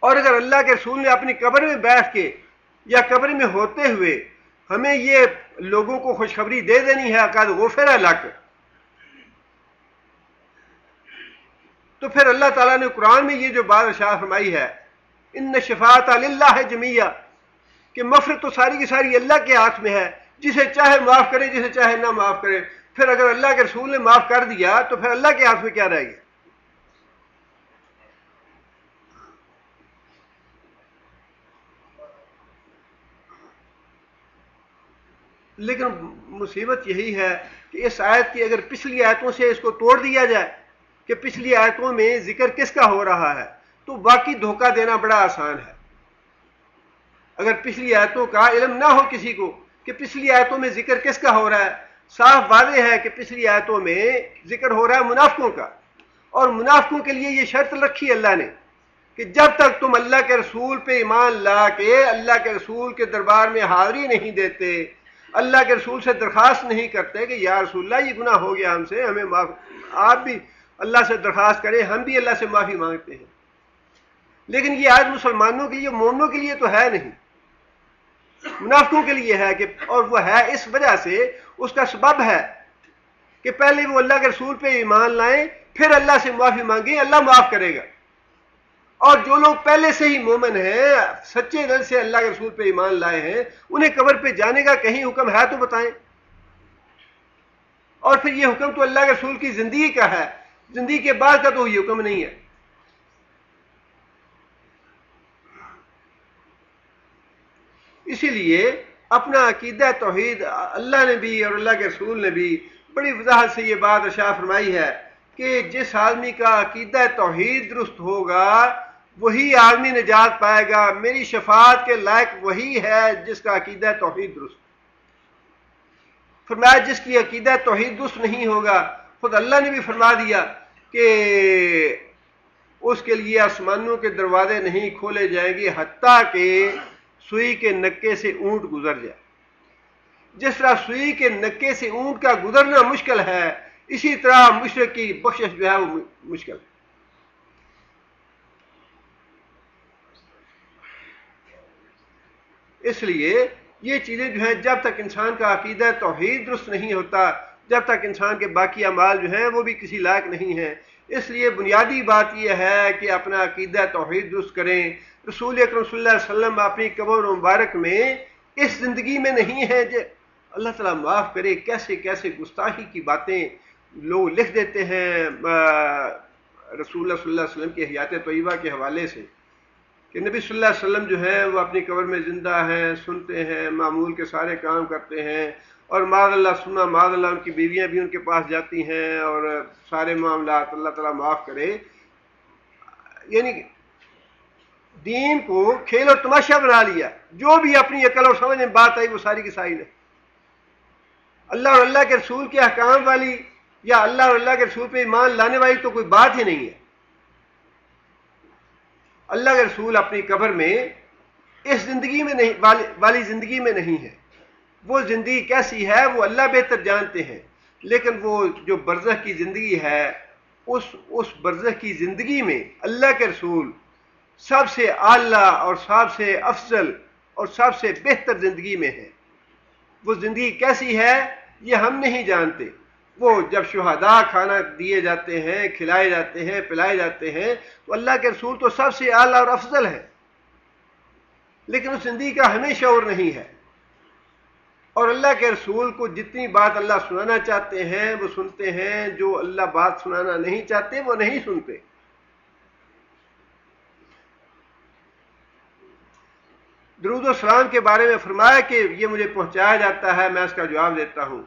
S1: اور اگر اللہ کے رسول نے اپنی قبر میں بیٹھ کے یا قبر میں ہوتے ہوئے ہمیں یہ لوگوں کو خوشخبری دے دینی ہے قد غفر لک، تو پھر اللہ تعالیٰ نے قرآن میں یہ جو بات ارشاد فرمائی ہے ان شفاعت للہ جمیعہ، کہ مغفرت تو ساری کی ساری اللہ کے ہاتھ میں ہے، جسے چاہے معاف کرے جسے چاہے نہ معاف کرے۔ پھر اگر اللہ کے رسول نے معاف کر دیا تو پھر اللہ کے ہاتھ میں کیا رہ گیا؟ لیکن مصیبت یہی ہے کہ اس آیت کی اگر پچھلی آیتوں سے اس کو توڑ دیا جائے کہ پچھلی آیتوں میں ذکر کس کا ہو رہا ہے، تو باقی دھوکہ دینا بڑا آسان ہے۔ اگر پچھلی آیتوں کا علم نہ ہو کسی کو کہ پچھلی آیتوں میں ذکر کس کا ہو رہا ہے، صاف واضح ہے کہ پچھلی آیتوں میں ذکر ہو رہا ہے منافقوں کا، اور منافقوں کے لیے یہ شرط رکھی اللہ نے کہ جب تک تم اللہ کے رسول پہ ایمان لا کے اللہ کے رسول کے دربار میں حاضری نہیں دیتے، اللہ کے رسول سے درخواست نہیں کرتے کہ یا رسول اللہ یہ گناہ ہو گیا ہم سے، ہمیں معاف، آپ بھی اللہ سے درخواست کریں، ہم بھی اللہ سے معافی مانگتے ہیں، لیکن یہ آج مسلمانوں کے لیے، مومنوں کے لیے تو ہے نہیں، منافقوں کے لیے ہے، کہ اور وہ ہے اس وجہ سے، اس کا سبب ہے کہ پہلے وہ اللہ کے رسول پہ ایمان لائیں، پھر اللہ سے معافی مانگیں، اللہ معاف کرے گا۔ اور جو لوگ پہلے سے ہی مومن ہیں، سچے دل سے اللہ کے رسول پہ ایمان لائے ہیں، انہیں قبر پہ جانے کا کہیں حکم ہے تو بتائیں، اور پھر یہ حکم تو اللہ کے رسول کی زندگی کا ہے، زندگی کے بعد کا تو یہ حکم نہیں ہے۔ اسی لیے اپنا عقیدہ توحید اللہ نے بھی اور اللہ کے رسول نے بھی بڑی وضاحت سے یہ بات ارشاد فرمائی ہے کہ جس آدمی کا عقیدہ توحید درست ہوگا وہی آدمی نجات پائے گا، میری شفاعت کے لائق وہی ہے جس کا عقیدہ توحید درست۔ فرمایا جس کی عقیدہ توحید درست نہیں ہوگا، خود اللہ نے بھی فرما دیا کہ اس کے لیے آسمانوں کے دروازے نہیں کھولے جائیں گے حتیٰ کہ سوئی کے نکے سے اونٹ گزر جائے۔ جس طرح سوئی کے نکے سے اونٹ کا گزرنا مشکل ہے، اسی طرح مشرک کی بخشش جو ہے وہ مشکل ہے۔ اس لیے یہ چیزیں جو ہیں جب تک انسان کا عقیدہ توحید درست نہیں ہوتا، جب تک انسان کے باقی اعمال جو ہیں وہ بھی کسی لائق نہیں ہیں۔ اس لیے بنیادی بات یہ ہے کہ اپنا عقیدہ توحید درست کریں۔ رسول اکرم صلی اللہ علیہ وسلم اپنی قبر مبارک میں اس زندگی میں نہیں ہے، جو اللہ تعالیٰ معاف کرے کیسے کیسے گستاخی کی باتیں لوگ لکھ دیتے ہیں رسول اللہ صلی اللہ علیہ وسلم کی حیات طیبہ کے حوالے سے، کہ نبی صلی اللہ علیہ وسلم جو ہیں وہ اپنی قبر میں زندہ ہیں، سنتے ہیں، معمول کے سارے کام کرتے ہیں، اور معاذ اللہ سنا معاذ اللہ ان کی بیویاں بھی ان کے پاس جاتی ہیں اور سارے معاملات، اللہ تعالیٰ معاف کرے۔ یعنی دین کو کھیل اور تماشا بنا لیا، جو بھی اپنی عقل اور سمجھ میں بات آئی وہ ساری کی ساری نے اللہ اور اللہ کے رسول کے احکام والی یا اللہ اور اللہ کے رسول پہ ایمان لانے والی تو کوئی بات ہی نہیں ہے۔ اللہ کے رسول اپنی قبر میں اس زندگی میں نہیں والی زندگی میں نہیں ہے، وہ زندگی کیسی ہے وہ اللہ بہتر جانتے ہیں، لیکن وہ جو برزخ کی زندگی ہے اس برزخ کی زندگی میں اللہ کے رسول سب سے اعلیٰ اور سب سے افضل اور سب سے بہتر زندگی میں ہے۔ وہ زندگی کیسی ہے یہ ہم نہیں جانتے، وہ جب شہداء کھانا دیے جاتے ہیں، کھلائے جاتے ہیں، پلائے جاتے ہیں، تو اللہ کے رسول تو سب سے اعلیٰ اور افضل ہے، لیکن اس زندگی کا ہمیں شعور نہیں ہے۔ اور اللہ کے رسول کو جتنی بات اللہ سنانا چاہتے ہیں وہ سنتے ہیں، جو اللہ بات سنانا نہیں چاہتے وہ نہیں سنتے۔ درود و سلام کے بارے میں فرمایا کہ یہ مجھے پہنچایا جاتا ہے، میں اس کا جواب دیتا ہوں،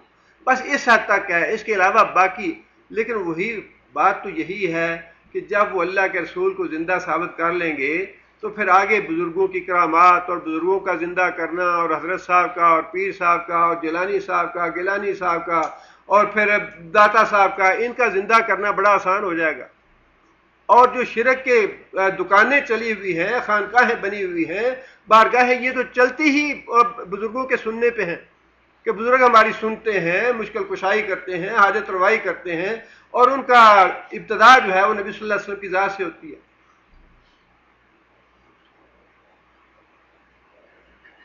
S1: بس اس حد تک ہے، اس کے علاوہ باقی۔ لیکن وہی بات تو یہی ہے کہ جب وہ اللہ کے رسول کو زندہ ثابت کر لیں گے تو پھر آگے بزرگوں کی کرامات اور بزرگوں کا زندہ کرنا اور حضرت صاحب کا اور پیر صاحب کا اور جیلانی صاحب کا، گیلانی صاحب کا اور پھر داتا صاحب کا، ان کا زندہ کرنا بڑا آسان ہو جائے گا۔ اور جو شرک کے دکانیں چلی ہوئی ہیں، خانقاہیں بنی ہوئی ہیں، بارگاہیں، یہ تو چلتی ہی بزرگوں کے سننے پہ ہیں کہ بزرگ ہماری سنتے ہیں، مشکل کشائی کرتے ہیں، حاجت روائی کرتے ہیں، اور ان کا ابتدا جو ہے وہ نبی صلی اللہ علیہ وسلم کی ذات سے ہوتی ہے۔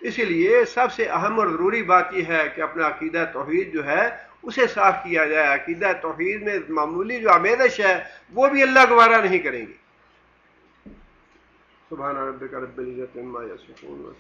S1: اسی لیے سب سے اہم اور ضروری بات یہ ہے کہ اپنا عقیدہ توحید جو ہے اسے صاف کیا جائے۔ عقیدہ توحید میں معمولی جو آمیزش ہے وہ بھی اللہ گوارا نہیں کریں گے۔ سبحان ربک رب العزت عما یصفون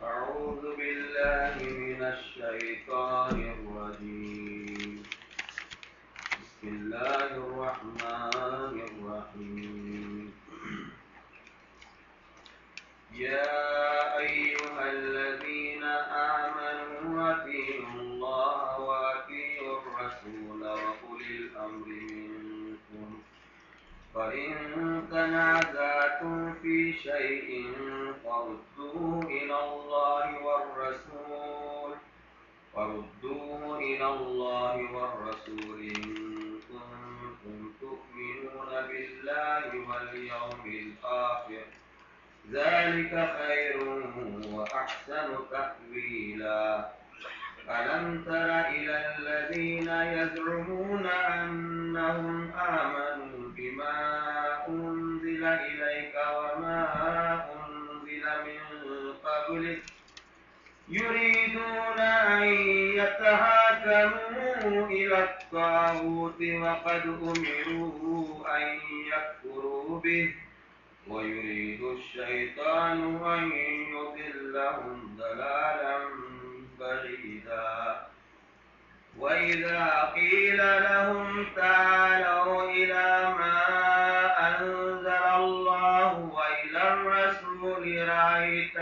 S2: أعوذ بالله من الشيطان الرجيم. بسم الله الرحمن الرحيم. يا أيها الذين آمنوا أطيعوا الله وأطيعوا فإن تنازعتم في شيء فردوه إلى الله والرسول إن كنتم تؤمنون بالله واليوم الآخر ذلك خير وأحسن تأويلا ألم تر إلى الذين يزعمون أنهم آمنوا بما أنزل إليك وما أنزل من قبلك يريدون أن يتحاكموا إلى الطاغوت وقد أمروا أن يكفروا به ويريد الشيطان أن يضلهم ضلالا بعيدا وإذا قيل لهم تعالوا إلى ما أنزل الله وإلى الرسول رأيت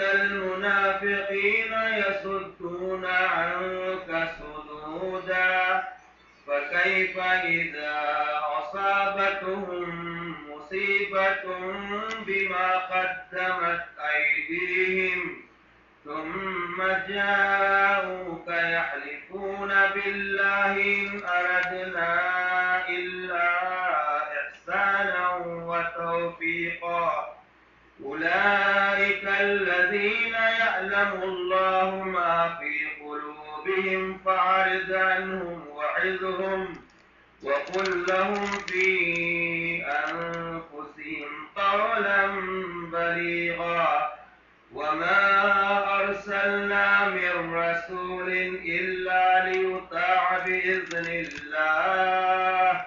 S2: المنافقين يصدون عنك صدودا فكيف إذا أصابتهم مصيبة بما قدمت أيديهم ثم جاءوك يحلفون بالله إن أردنا إلا إحسانا وتوفيقا أولئك الذين يعلم الله ما في قلوبهم فأعرض عنهم وعظهم وقل لهم في أنفسهم قولا بليغا وما أرسلنا من رسول إلا ليطاع بإذن الله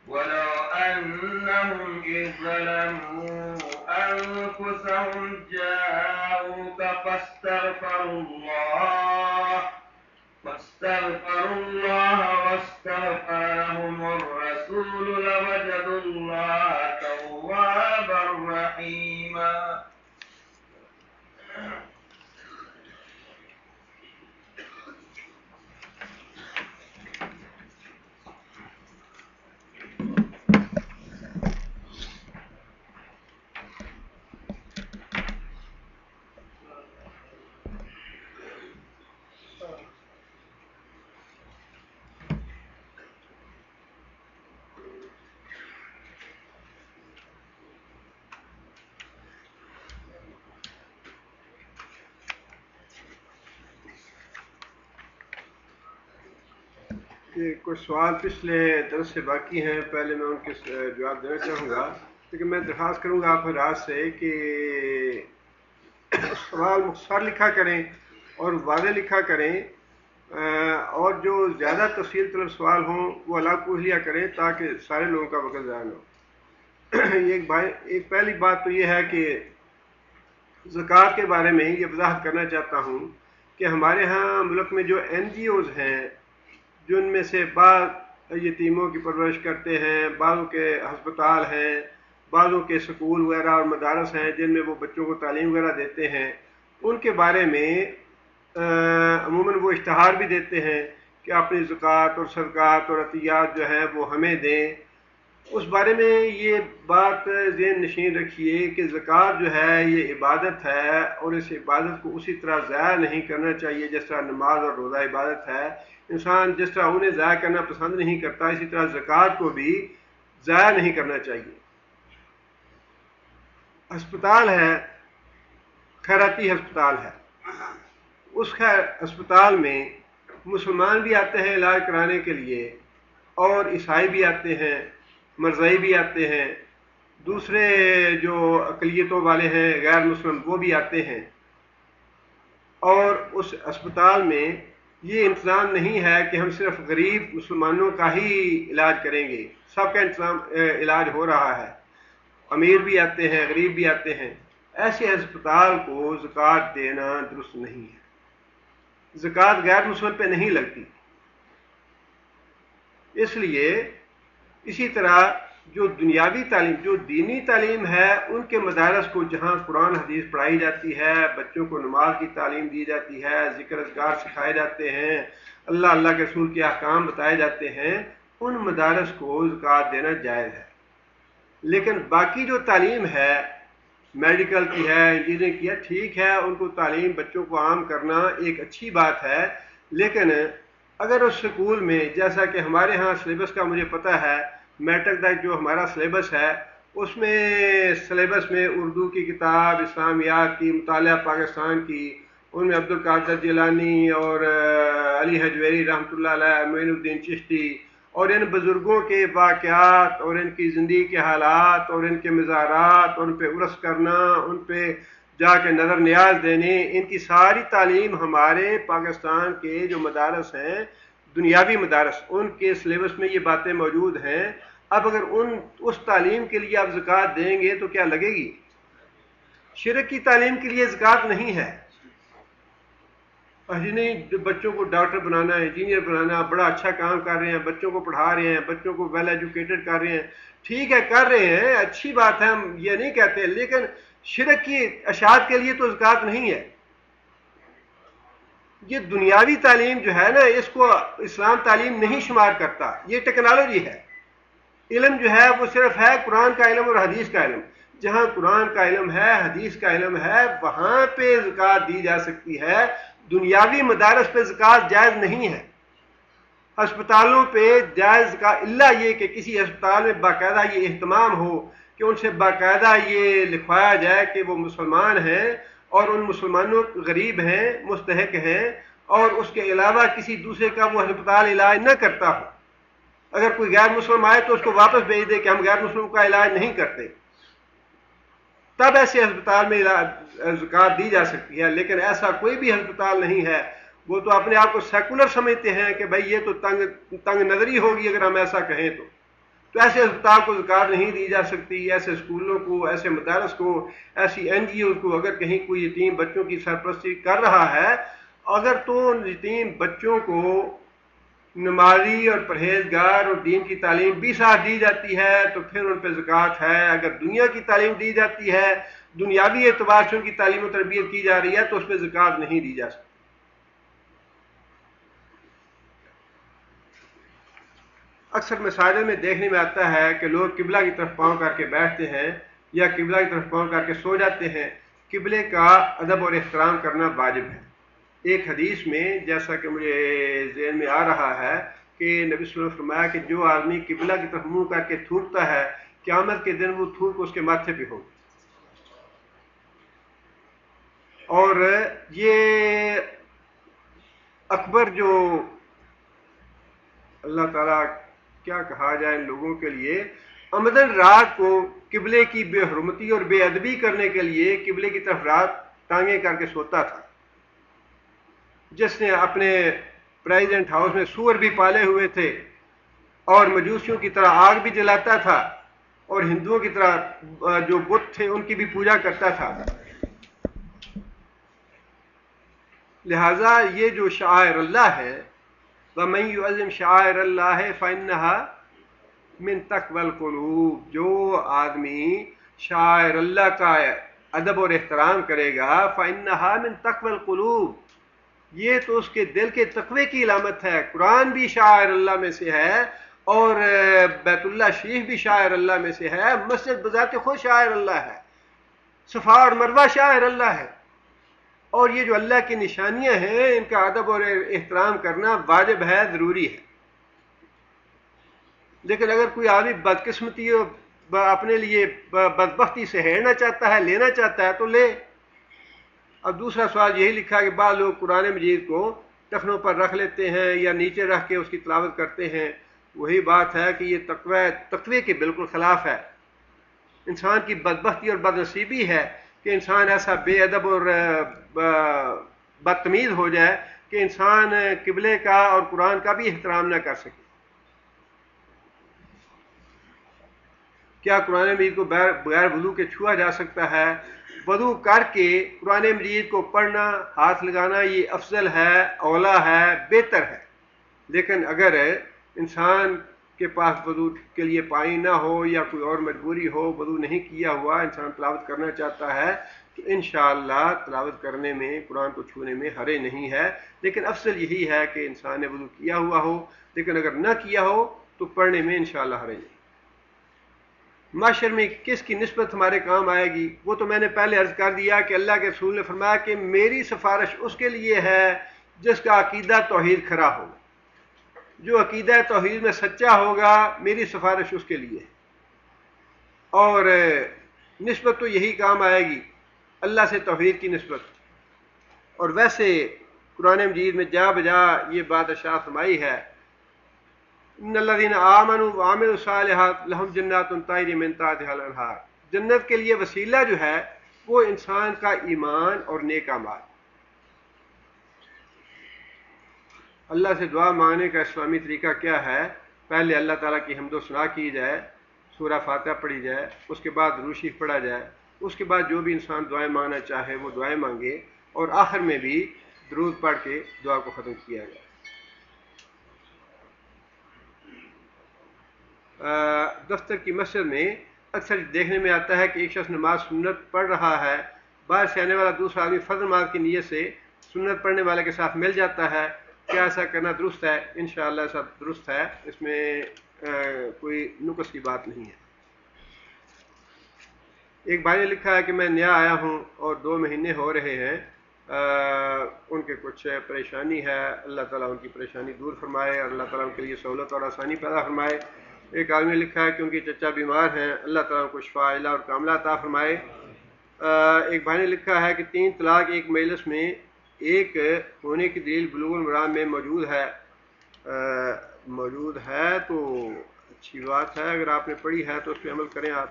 S2: ولو أنهم إذ ظلموا أنفسهم جاءوك فاستغفروا الله واستغفر لهم الرسول لوجدوا الله توابا رحيما.
S1: کچھ سوال پچھلے درس سے باقی ہیں، پہلے میں ان کے جواب دینا چاہوں گا، لیکن میں درخواست کروں گا آپ حضرات سے کہ سوال مختصر لکھا کریں اور واضح لکھا کریں، اور جو زیادہ تفصیل طلب سوال ہوں وہ الگ پوچھ لیا کریں تاکہ سارے لوگوں کا وقت ضائع نہ ہو۔ ایک پہلی بات تو یہ ہے کہ زکوٰۃ کے بارے میں یہ وضاحت کرنا چاہتا ہوں کہ ہمارے ہاں ملک میں جو NGOs ہیں، جن میں سے بعض یتیموں کی پرورش کرتے ہیں، بعضوں کے ہسپتال ہیں، بعضوں کے سکول وغیرہ اور مدارس ہیں جن میں وہ بچوں کو تعلیم وغیرہ دیتے ہیں، ان کے بارے میں عموماً وہ اشتہار بھی دیتے ہیں کہ اپنی زکوٰۃ اور صدقات اور عطیات جو ہیں وہ ہمیں دیں۔ اس بارے میں یہ بات ذہن نشین رکھیے کہ زکوٰۃ جو ہے یہ عبادت ہے، اور اس عبادت کو اسی طرح ضائع نہیں کرنا چاہیے جس طرح نماز اور روزہ عبادت ہے۔ انسان جس طرح انہیں ضائع کرنا پسند نہیں کرتا، اسی طرح زکوٰۃ کو بھی ضائع نہیں کرنا چاہیے۔ ہسپتال ہے، خیراتی ہسپتال ہے، اس ہسپتال میں مسلمان بھی آتے ہیں علاج کرانے کے لیے، اور عیسائی بھی آتے ہیں، مرزائی بھی آتے ہیں، دوسرے جو اقلیتوں والے ہیں غیر مسلم وہ بھی آتے ہیں، اور اس ہسپتال میں یہ انتظام نہیں ہے کہ ہم صرف غریب مسلمانوں کا ہی علاج کریں گے، سب کا علاج ہو رہا ہے، امیر بھی آتے ہیں، غریب بھی آتے ہیں۔ ایسے ہسپتال کو زکوٰۃ دینا درست نہیں ہے۔ زکوٰۃ غیر مسلم پہ نہیں لگتی۔ اس لیے اسی طرح جو دنیاوی تعلیم، جو دینی تعلیم ہے، ان کے مدارس کو جہاں قرآن حدیث پڑھائی جاتی ہے، بچوں کو نماز کی تعلیم دی جاتی ہے، ذکر اذکار سکھائے جاتے ہیں، اللہ کے رسول کے احکام بتائے جاتے ہیں، ان مدارس کو زکوٰۃ دینا جائز ہے. لیکن باقی جو تعلیم ہے، میڈیکل کی ہے، انجینئرنگ کی ہے، ٹھیک ہے، ان کو تعلیم بچوں کو عام کرنا ایک اچھی بات ہے. لیکن اگر اس سکول میں، جیسا کہ ہمارے ہاں سلیبس کا مجھے پتہ ہے، میٹرک تک جو ہمارا سلیبس ہے اس میں سلیبس میں اردو کی کتاب، اسلامیات کی، مطالعہ پاکستان کی، ان میں عبد القادر جیلانی اور علی حجویری رحمۃ اللہ علیہ، معین الدین چشتی اور ان بزرگوں کے واقعات اور ان کی زندگی کے حالات اور ان کے مزارات اور ان پہ عرس کرنا، ان پہ جا کے نظر نیاز دینے، ان کی ساری تعلیم ہمارے پاکستان کے جو مدارس ہیں، دنیاوی مدارس، ان کے سلیبس میں یہ باتیں موجود ہیں. اب اگر اس تعلیم کے لیے آپ زکوٰۃ دیں گے تو کیا لگے گی؟ شرک کی تعلیم کے لیے زکوٰۃ نہیں ہے. نہیں، بچوں کو ڈاکٹر بنانا ہے، انجینئر بنانا، بڑا اچھا کام کر رہے ہیں، بچوں کو پڑھا رہے ہیں، بچوں کو ویل ایجوکیٹڈ کر رہے ہیں، ٹھیک ہے کر رہے ہیں، اچھی بات ہے، ہم یہ نہیں کہتے، لیکن شرک کی اشاعت کے لیے تو زکوٰۃ نہیں ہے. یہ دنیاوی تعلیم جو ہے نا، اس کو اسلام تعلیم نہیں شمار کرتا، یہ ٹیکنالوجی ہے. علم جو ہے وہ صرف ہے قرآن کا علم اور حدیث کا علم. جہاں قرآن کا علم ہے، حدیث کا علم ہے، وہاں پہ زکوٰۃ دی جا سکتی ہے. دنیاوی مدارس پہ زکوٰۃ جائز نہیں ہے. ہسپتالوں پہ جائز زکوٰۃ الا یہ کہ کسی ہسپتال میں باقاعدہ یہ اہتمام ہو کہ ان سے باقاعدہ یہ لکھوایا جائے کہ وہ مسلمان ہیں اور ان مسلمانوں غریب ہیں، مستحق ہیں، اور اس کے علاوہ کسی دوسرے کا وہ ہسپتال علاج نہ کرتا ہو. اگر کوئی غیر مسلم آئے تو اس کو واپس بھیج دے کہ ہم غیر مسلم کا علاج نہیں کرتے، تب ایسے ہسپتال میں زکوٰۃ دی جا سکتی ہے. لیکن ایسا کوئی بھی ہسپتال نہیں ہے. وہ تو اپنے آپ کو سیکولر سمجھتے ہیں کہ بھائی یہ تو تنگ نظری ہوگی اگر ہم ایسا کہیں تو ایسے ہسپتال کو زکوٰۃ نہیں دی جا سکتی. ایسے اسکولوں کو، ایسے مدارس کو، ایسی این جی اوز کو، اگر کہیں کوئی یتیم بچوں کی سرپرستی کر رہا ہے، اگر تو ان یتیم بچوں کو نمازی اور پرہیزگار اور دین کی تعلیم بھی ساتھ دی جاتی ہے تو پھر ان پہ زکوٰۃ ہے. اگر دنیا کی تعلیم دی جاتی ہے، دنیاوی اعتبار سے ان کی تعلیم و تربیت کی جا رہی ہے، تو اس پہ زکوٰۃ نہیں دی جا سکتی. اکثر مساجد میں دیکھنے میں آتا ہے کہ لوگ قبلہ کی طرف پاؤں کر کے بیٹھتے ہیں یا قبلہ کی طرف پاؤں کر کے سو جاتے ہیں. قبلے کا ادب اور احترام کرنا واجب ہے. ایک حدیث میں جیسا کہ مجھے ذہن میں آ رہا ہے کہ نبی صلی اللہ علیہ وسلم نے فرمایا کہ جو آدمی قبلہ کی طرف منہ کر کے تھوکتا ہے، قیامت کے دن وہ تھوک اس کے ماتھے پہ ہوگی. اور یہ اکبر جو اللہ تعالیٰ کیا کہا جائے ان لوگوں کے لیے، عمدن رات کو قبلے کی بے حرمتی اور بے ادبی کرنے کے لیے قبلے کی طرف رات ٹانگیں کر کے سوتا تھا. جس نے اپنے پریزیڈنٹ ہاؤس میں سور بھی پالے ہوئے تھے اور مجوسیوں کی طرح آگ بھی جلاتا تھا اور ہندوؤں کی طرح جو بت تھے ان کی بھی پوجا کرتا تھا. لہذا یہ جو شعائر اللہ ہے، وَمَن يُعَظِّمْ شَعَائِرَ اللَّهِ فَإِنَّهَا مِن تَقْوَى الْقُلُوبِ، جو آدمی شعائر اللہ کا ادب اور احترام کرے گا، فَإِنَّهَا مِن تَقْوَى الْقُلُوبِ، یہ تو اس کے دل کے تقوی کی علامت ہے. قرآن بھی شعائر اللہ میں سے ہے اور بیت اللہ شریف بھی شعائر اللہ میں سے ہے. مسجد بذات خود شعائر اللہ ہے، صفا اور مروہ شعائر اللہ ہے. اور یہ جو اللہ کی نشانیاں ہیں ان کا ادب اور احترام کرنا واجب ہے، ضروری ہے. لیکن اگر کوئی آدمی بدقسمتی اپنے لیے بدبختی سے ہیرنا چاہتا ہے، لینا چاہتا ہے تو لے. اب دوسرا سوال یہی لکھا کہ بعض لوگ قرآن مجید کو ٹخنوں پر رکھ لیتے ہیں یا نیچے رکھ کے اس کی تلاوت کرتے ہیں. وہی بات ہے کہ یہ تقوی کے بالکل خلاف ہے. انسان کی بدبختی اور بدنصیبی ہے کہ انسان ایسا بے ادب اور بدتمیز ہو جائے کہ انسان قبلے کا اور قرآن کا بھی احترام نہ کر سکے. کیا قرآن مجید کو بغیر وضو کے چھوا جا سکتا ہے؟ وضو کر کے قرآن مجید کو پڑھنا، ہاتھ لگانا یہ افضل ہے، اولا ہے، بہتر ہے. لیکن اگر انسان کے پاس وضو کے لیے پانی نہ ہو یا کوئی اور مجبوری ہو، وضو نہیں کیا ہوا، انسان تلاوت کرنا چاہتا ہے تو انشاءاللہ تلاوت کرنے میں، قرآن کو چھونے میں حرج نہیں ہے. لیکن افضل یہی ہے کہ انسان نے وضو کیا ہوا ہو. لیکن اگر نہ کیا ہو تو پڑھنے میں انشاءاللہ حرج نہیں۔ معاشر میں کس کی نسبت ہمارے کام آئے گی وہ تو میں نے پہلے عرض کر دیا کہ اللہ کے رسول نے فرمایا کہ میری سفارش اس کے لیے ہے جس کا عقیدہ توحید کھرا ہوگا، جو عقیدہ توحید میں سچا ہوگا میری سفارش اس کے لیے ہے۔ اور نسبت تو یہی کام آئے گی اللہ سے توحید کی نسبت۔ اور ویسے قرآن مجید میں جا بجا یہ بات ارشاد فرمائی ہے، ان الذین آمنوا وعملوا الصالحات لہم جنات تجری من تحتها الانہار، جنت کے لیے وسیلہ جو ہے وہ انسان کا ایمان اور نیک اعمال۔ اللہ سے دعا مانگنے کا اسلامی طریقہ کیا ہے؟ پہلے اللہ تعالیٰ کی حمد و ثنا کی جائے، سورہ فاتحہ پڑھی جائے، اس کے بعد درود شریف پڑھا جائے، اس کے بعد جو بھی انسان دعائیں مانگنا چاہے وہ دعائیں مانگے، اور آخر میں بھی درود پڑھ کے دعا کو ختم کیا جائے۔ دفتر کی مسجد میں اکثر دیکھنے میں آتا ہے کہ ایک شخص نماز سنت پڑھ رہا ہے، باہر سے آنے والا دوسرا آدمی فرض نماز کی نیت سے سنت پڑھنے والے کے ساتھ مل جاتا ہے، کیا ایسا کرنا درست ہے؟ انشاءاللہ ایسا درست ہے، اس میں کوئی نقص کی بات نہیں ہے۔ ایک بھائی نے لکھا ہے کہ میں نیا آیا ہوں اور 2 مہینے ہو رہے ہیں، ان کے کچھ پریشانی ہے، اللہ تعالیٰ ان کی پریشانی دور فرمائے اور اللہ تعالیٰ ان کے لیے سہولت اور آسانی پیدا فرمائے۔ ایک آدمی نے لکھا ہے کہ ان کے چچا بیمار ہیں، اللہ تعالیٰ کو شفا عاجلہ اور کاملہ عطا فرمائے۔ ایک بھائی نے لکھا ہے کہ 3 طلاق ایک مجلس میں ایک ہونے کی دلیل بلوغ المرام میں موجود ہے تو اچھی بات ہے، اگر آپ نے پڑھی ہے تو اس پہ عمل کریں آپ۔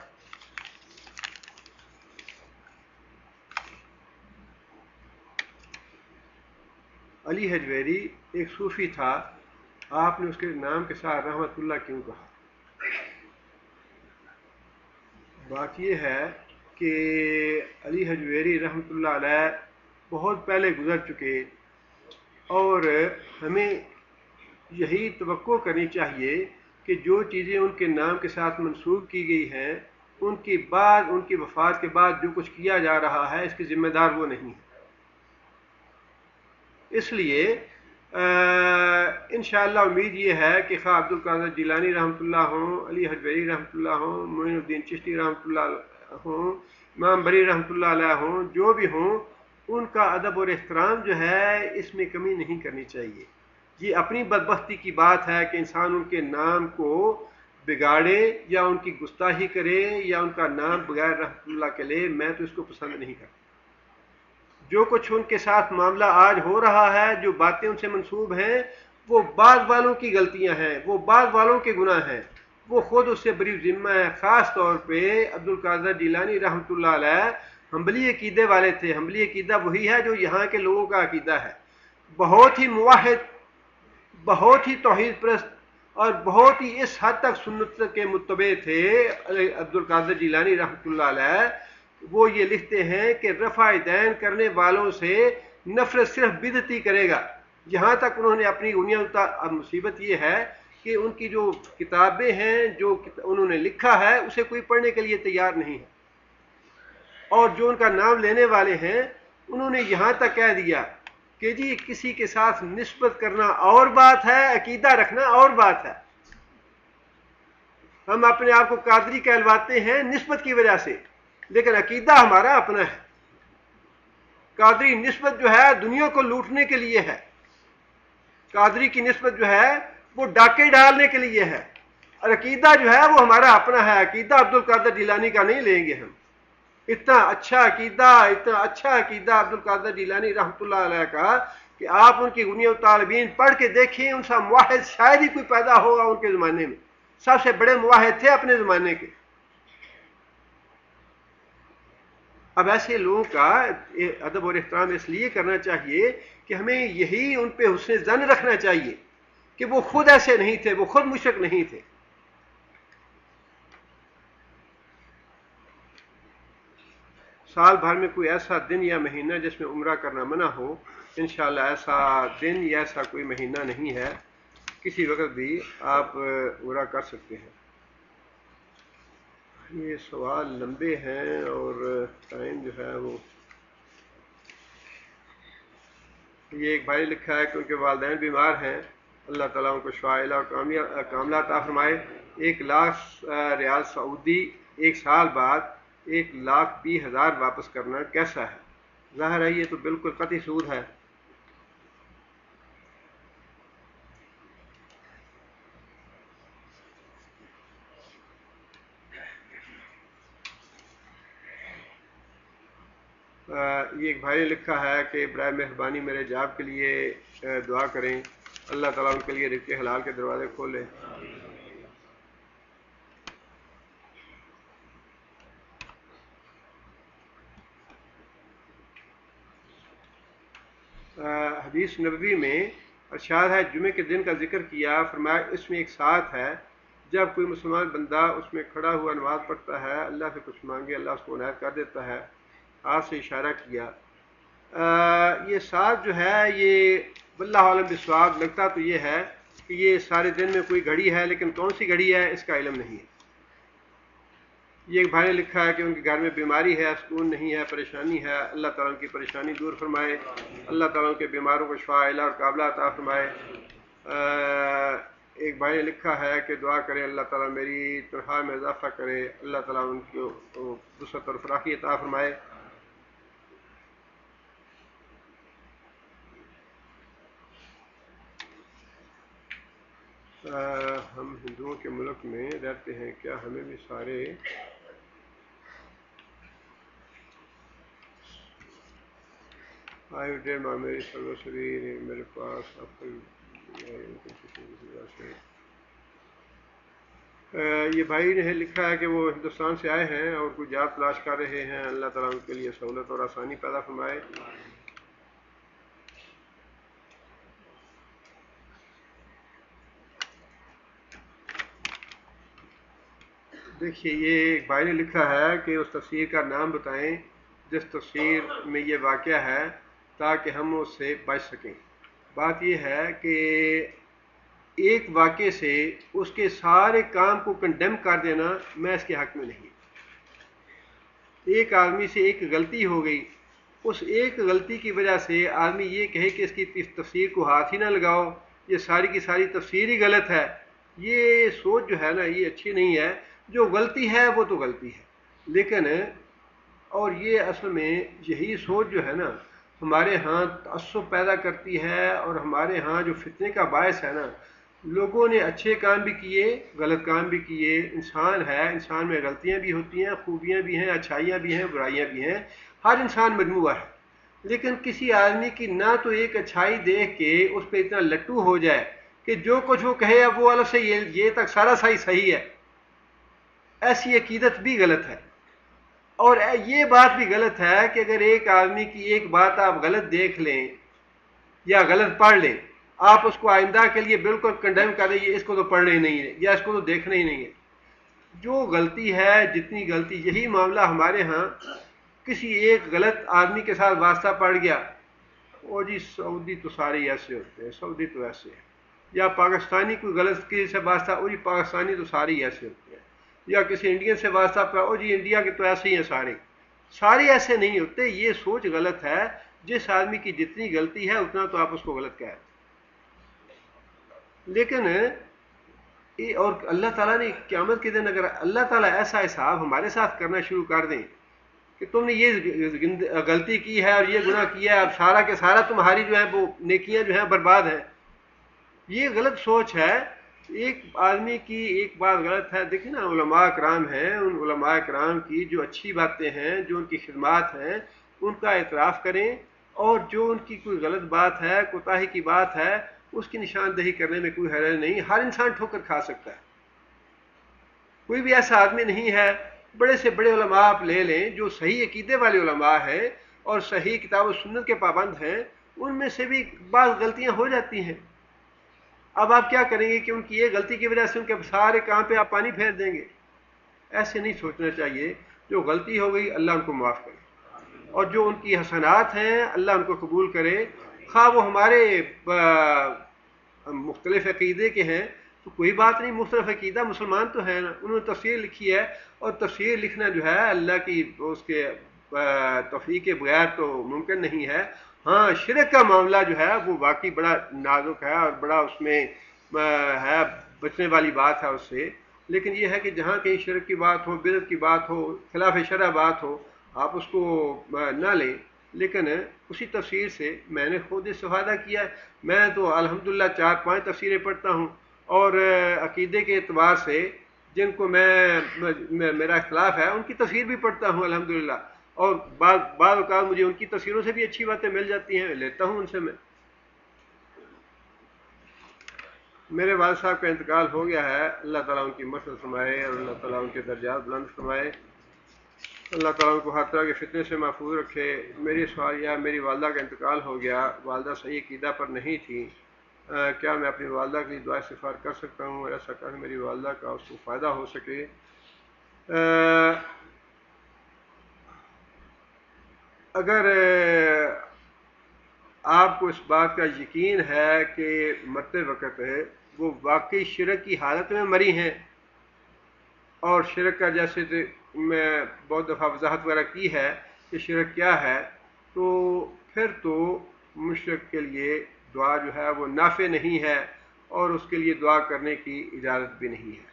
S1: علی حجویری ایک صوفی تھا، آپ نے اس کے نام کے ساتھ رحمت اللہ کیوں کہا؟ بات یہ ہے کہ علی حجویری رحمۃ اللہ علیہ بہت پہلے گزر چکے، اور ہمیں یہی توقع کرنی چاہیے کہ جو چیزیں ان کے نام کے ساتھ منسوب کی گئی ہیں ان کی وفات کے بعد جو کچھ کیا جا رہا ہے اس کے ذمہ دار وہ نہیں ہے۔ اس لیے انشاءاللہ امید یہ ہے کہ خواہ عبد القادر جیلانی رحمۃ اللہ ہوں، علی حجویری رحمۃ اللہ ہوں، معین الدین چشتی رحمۃ اللہ ہوں، امام بری رحمۃ اللہ علیہ ہوں، جو بھی ہوں ان کا ادب اور احترام جو ہے اس میں کمی نہیں کرنی چاہیے۔ یہ اپنی بدبختی کی بات ہے کہ انسان ان کے نام کو بگاڑے یا ان کی گستاخی کرے یا ان کا نام بغیر رحمۃ اللہ کے لے، میں تو اس کو پسند نہیں کرتا۔ جو کچھ ان کے ساتھ معاملہ آج ہو رہا ہے، جو باتیں ان سے منسوب ہیں، وہ بعد والوں کی غلطیاں ہیں، وہ بعد والوں کے گناہ ہیں، وہ خود اس سے بری ذمہ ہے۔ خاص طور پہ عبد القادر جیلانی رحمۃ اللہ علیہ حنبلی عقیدے والے تھے۔ حنبلی عقیدہ وہی ہے جو یہاں کے لوگوں کا عقیدہ ہے، بہت ہی موحد، بہت ہی توحید پرست اور بہت ہی اس حد تک سنت کے متبع تھے عبد القادر جیلانی رحمۃ اللہ علیہ۔ وہ یہ لکھتے ہیں کہ رفع دین کرنے والوں سے نفرت صرف بدعتی کرے گا، یہاں تک انہوں نے اپنی انگلیاں اب مصیبت یہ ہے کہ ان کی جو کتابیں ہیں، جو انہوں نے لکھا ہے، اسے کوئی پڑھنے کے لیے تیار نہیں ہے، اور جو ان کا نام لینے والے ہیں انہوں نے یہاں تک کہہ دیا کہ جی کسی کے ساتھ نسبت کرنا اور بات ہے، عقیدہ رکھنا اور بات ہے۔ ہم اپنے آپ کو قادری کہلواتے ہیں نسبت کی وجہ سے، لیکن عقیدہ ہمارا اپنا ہے۔ قادری نسبت جو ہے دنیا کو لوٹنے کے لیے ہے، قادری کی نسبت جو ہے وہ ڈاکے ڈالنے کے لیے ہے، اور عقیدہ جو ہے وہ ہمارا اپنا ہے۔ عقیدہ عبد القادر جیلانی کا نہیں لیں گے ہم۔ اتنا اچھا عقیدہ عبد القادر جیلانی رحمۃ اللہ علیہ کا کہ آپ ان کی غنیہ طالبین پڑھ کے دیکھیں، ان سا موحد شاید ہی کوئی پیدا ہوگا ان کے زمانے میں، سب سے بڑے موحد تھے اپنے زمانے کے۔ اب ایسے لوگوں کا ادب اور احترام اس لیے کرنا چاہیے کہ ہمیں یہی ان پہ حسن ظن رکھنا چاہیے کہ وہ خود ایسے نہیں تھے، وہ خود مشرک نہیں تھے۔ سال بھر میں کوئی ایسا دن یا مہینہ جس میں عمرہ کرنا منع ہو؟ انشاءاللہ ایسا دن یا ایسا کوئی مہینہ نہیں ہے، کسی وقت بھی آپ عمرہ کر سکتے ہیں۔ یہ سوال لمبے ہیں اور ٹائم جو ہے وہ، یہ ایک بھائی لکھا ہے کہ ان کے والدین بیمار ہیں، اللہ تعالیٰ ان کو شفاء اور کاملہ عطا فرمائے۔ 1,00,000 ریال سعودی ایک سال بعد 1,20,000 واپس کرنا کیسا ہے؟ ظاہر ہے یہ تو بالکل قطعی سود ہے۔ یہ ایک بھائی نے لکھا ہے کہ برائے مہربانی میرے جاب کے لیے دعا کریں، اللہ تعالیٰ ان کے لیے رزق حلال کے دروازے کھولے۔ حدیث نبوی میں ارشاد ہے، جمعے کے دن کا ذکر کیا، فرمایا اس میں ایک ساتھ ہے جب کوئی مسلمان بندہ اس میں کھڑا ہوا نماز پڑھتا ہے، اللہ سے کچھ مانگے اللہ اس کو عنایت کر دیتا ہے۔ ہاتھ سے اشارہ کیا۔ یہ ساتھ جو ہے یہ واللہ عالم بالصواب، لگتا تو یہ ہے کہ یہ سارے دن میں کوئی گھڑی ہے، لیکن کون سی گھڑی ہے اس کا علم نہیں ہے۔ یہ ایک بھائی نے لکھا ہے کہ ان کے گھر میں بیماری ہے، سکون نہیں ہے، پریشانی ہے، اللہ تعالیٰ ان کی پریشانی دور فرمائے، اللہ تعالیٰ ان کے بیماروں کو شفاء علاج اور قابلہ عطا فرمائے۔ ایک بھائی نے لکھا ہے کہ دعا کریں اللہ تعالیٰ میری تنخواہ میں اضافہ کرے، اللہ تعالیٰ ان کو وسعت اور فراخی عطا فرمائے۔ ہم ہندوؤں کے ملک میں رہتے ہیں، کیا ہمیں بھی سارے میری سروسری میرے پاس یہ بھائی نے لکھا ہے کہ وہ ہندوستان سے آئے ہیں اور کوئی جاب تلاش کر رہے ہیں، اللہ تعالیٰ ان کے لیے سہولت اور آسانی پیدا فرمائے۔ دیکھیے یہ ایک بھائی نے لکھا ہے کہ اس تفسیر کا نام بتائیں جس تفسیر میں یہ واقعہ ہے تاکہ ہم اس سے بچ سکیں۔ بات یہ ہے کہ ایک واقعے سے اس کے سارے کام کو کنڈیم کر دینا میں اس کے حق میں نہیں۔ ایک آدمی سے ایک غلطی ہو گئی، اس ایک غلطی کی وجہ سے آدمی یہ کہے کہ اس کی تفسیر کو ہاتھ ہی نہ لگاؤ، یہ ساری کی ساری تفسیر ہی غلط ہے، یہ سوچ جو ہے نا یہ اچھی نہیں ہے۔ جو غلطی ہے وہ تو غلطی ہے، لیکن اور یہ اصل میں یہی سوچ جو ہے نا ہمارے ہاں تعصب پیدا کرتی ہے، اور ہمارے ہاں جو فتنے کا باعث ہے نا، لوگوں نے اچھے کام بھی کیے غلط کام بھی کیے، انسان ہے، انسان میں غلطیاں بھی ہوتی ہیں، خوبیاں بھی ہیں، اچھائیاں بھی ہیں، برائیاں بھی ہیں، ہر انسان مجموعہ ہے۔ لیکن کسی آدمی کی نہ تو ایک اچھائی دیکھ کے اس پہ اتنا لٹو ہو جائے کہ جو کچھ وہ کہے وہ الگ سے یہ تک سارا صحیح ہے، ایسی عقیدت بھی غلط ہے۔ اور یہ بات بھی غلط ہے کہ اگر ایک آدمی کی ایک بات آپ غلط دیکھ لیں یا غلط پڑھ لیں، آپ اس کو آئندہ کے لیے بالکل کنڈیم کر دیں، اس کو تو پڑھنا ہی نہیں ہے یا اس کو تو دیکھنا ہی نہیں ہے۔ جو غلطی ہے، جتنی غلطی، یہی معاملہ ہمارے ہاں کسی ایک غلط آدمی کے ساتھ واسطہ پڑ گیا، او جی سعودی تو سارے ایسے ہوتے ہیں، سعودی تو ایسے ہے، یا پاکستانی کوئی غلط کسی سے واسطہ، او جی پاکستانی تو سارے ایسے ہوتے ہیں، یا کسی انڈین سے واسطہ پہ، او جی انڈیا کے تو ایسے ہی ہیں سارے ایسے نہیں ہوتے۔ یہ سوچ غلط ہے، جس آدمی کی جتنی غلطی ہے اتنا تو آپ اس کو غلط کہہ۔ لیکن اور اللہ تعالیٰ نے قیامت کے دن اگر اللہ تعالیٰ ایسا حساب ہمارے ساتھ کرنا شروع کر دیں کہ تم نے یہ غلطی کی ہے اور یہ گناہ کیا ہے، اب سارا کے سارا تمہاری جو ہے وہ نیکیاں جو ہیں برباد ہیں، یہ غلط سوچ ہے۔ ایک آدمی کی ایک بات غلط ہے، دیکھیں نا علماء کرام ہیں، ان علماء کرام کی جو اچھی باتیں ہیں، جو ان کی خدمات ہیں، ان کا اعتراف کریں، اور جو ان کی کوئی غلط بات ہے، کوتاہی کی بات ہے، اس کی نشاندہی کرنے میں کوئی حرج نہیں۔ ہر انسان ٹھوکر کھا سکتا ہے، کوئی بھی ایسا آدمی نہیں ہے۔ بڑے سے بڑے علماء آپ لے لیں جو صحیح عقیدے والے علماء ہیں اور صحیح کتاب و سنت کے پابند ہیں، ان میں سے بھی بعض غلطیاں ہو جاتی ہیں۔ اب آپ کیا کریں گے کہ ان کی یہ غلطی کی وجہ سے ان کے سارے کام پہ آپ پانی پھیر دیں گے؟ ایسے نہیں سوچنا چاہیے۔ جو غلطی ہو گئی اللہ ان کو معاف کرے، اور جو ان کی حسنات ہیں اللہ ان کو قبول کرے، خواہ وہ ہمارے مختلف عقیدے کے ہیں تو کوئی بات نہیں، مختلف عقیدہ مسلمان تو ہے نا، انہوں نے تفسیر لکھی ہے، اور تفسیر لکھنا جو ہے اللہ کی اس کے توفیق کے بغیر تو ممکن نہیں ہے۔ ہاں شرک کا معاملہ جو ہے وہ واقعی بڑا نازک ہے اور بڑا اس میں ہے، بچنے والی بات ہے اس سے. لیکن یہ ہے کہ جہاں کہیں شرک کی بات ہو، بدعت کی بات ہو، خلاف شرع بات ہو، آپ اس کو نہ لیں. لیکن اسی تفسیر سے میں نے خود استفادہ کیا ہے. میں تو الحمدللہ 4-5 تفسیریں پڑھتا ہوں، اور عقیدے کے اعتبار سے جن کو میرا اختلاف ہے ان کی تفسیر بھی پڑھتا ہوں الحمدللہ. اور بعض اوقات مجھے ان کی تفسیروں سے بھی اچھی باتیں مل جاتی ہیں، لیتا ہوں ان سے میں. میرے والد صاحب کا انتقال ہو گیا ہے، اللہ تعالیٰ ان کی مغفرت فرمائے اور اللہ تعالیٰ ان کے درجات بلند فرمائے. اللہ تعالیٰ ان کو ہر طرح کے فتنے سے محفوظ رکھے. میری سوال یہ، میری والدہ کا انتقال ہو گیا، والدہ صحیح عقیدہ پر نہیں تھی، کیا میں اپنی والدہ کے لیے دعا استغفار کر سکتا ہوں؟ ایسا کریں میری والدہ کا اس کو فائدہ ہو سکے. اگر آپ کو اس بات کا یقین ہے کہ مرتے وقت وہ واقعی شرک کی حالت میں مری ہیں، اور شرک کا جیسے میں بہت دفعہ وضاحت وغیرہ کی ہے کہ شرک کیا ہے، تو پھر تو مشرک کے لیے دعا جو ہے وہ نافع نہیں ہے، اور اس کے لیے دعا کرنے کی اجازت بھی نہیں ہے.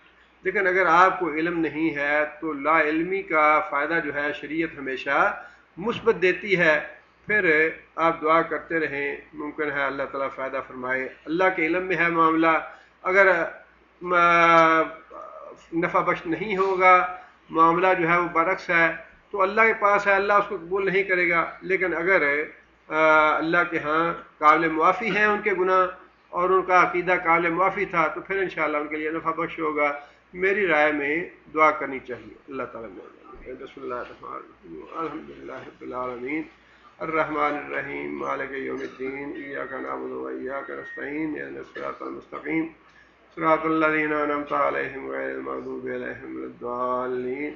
S1: لیکن اگر آپ کو علم نہیں ہے تو لا علمی کا فائدہ جو ہے شریعت ہمیشہ مثبت دیتی ہے. پھر آپ دعا کرتے رہیں، ممکن ہے اللہ تعالیٰ فائدہ فرمائے. اللہ کے علم میں ہے معاملہ. اگر نفع بخش نہیں ہوگا، معاملہ جو ہے وہ برعکس ہے، تو اللہ کے پاس ہے، اللہ اس کو قبول نہیں کرے گا. لیکن اگر اللہ کے ہاں قابل معافی ہیں ان کے گناہ، اور ان کا عقیدہ قابل معافی تھا، تو پھر انشاءاللہ ان کے لیے نفع بخش ہوگا. میری رائے میں دعا کرنی چاہیے. اللہ تعالیٰ نے بسم اللہ الرحمن الرحیم الحمد للہ رب العالمین الرحمن الرحیم مالک یوم الدین ایاک نعبد و ایاک نستعین اہدنا الصراط المستقیم صراط الذین انعمت علیہم غیر المغضوب علیہم ولا الضالین.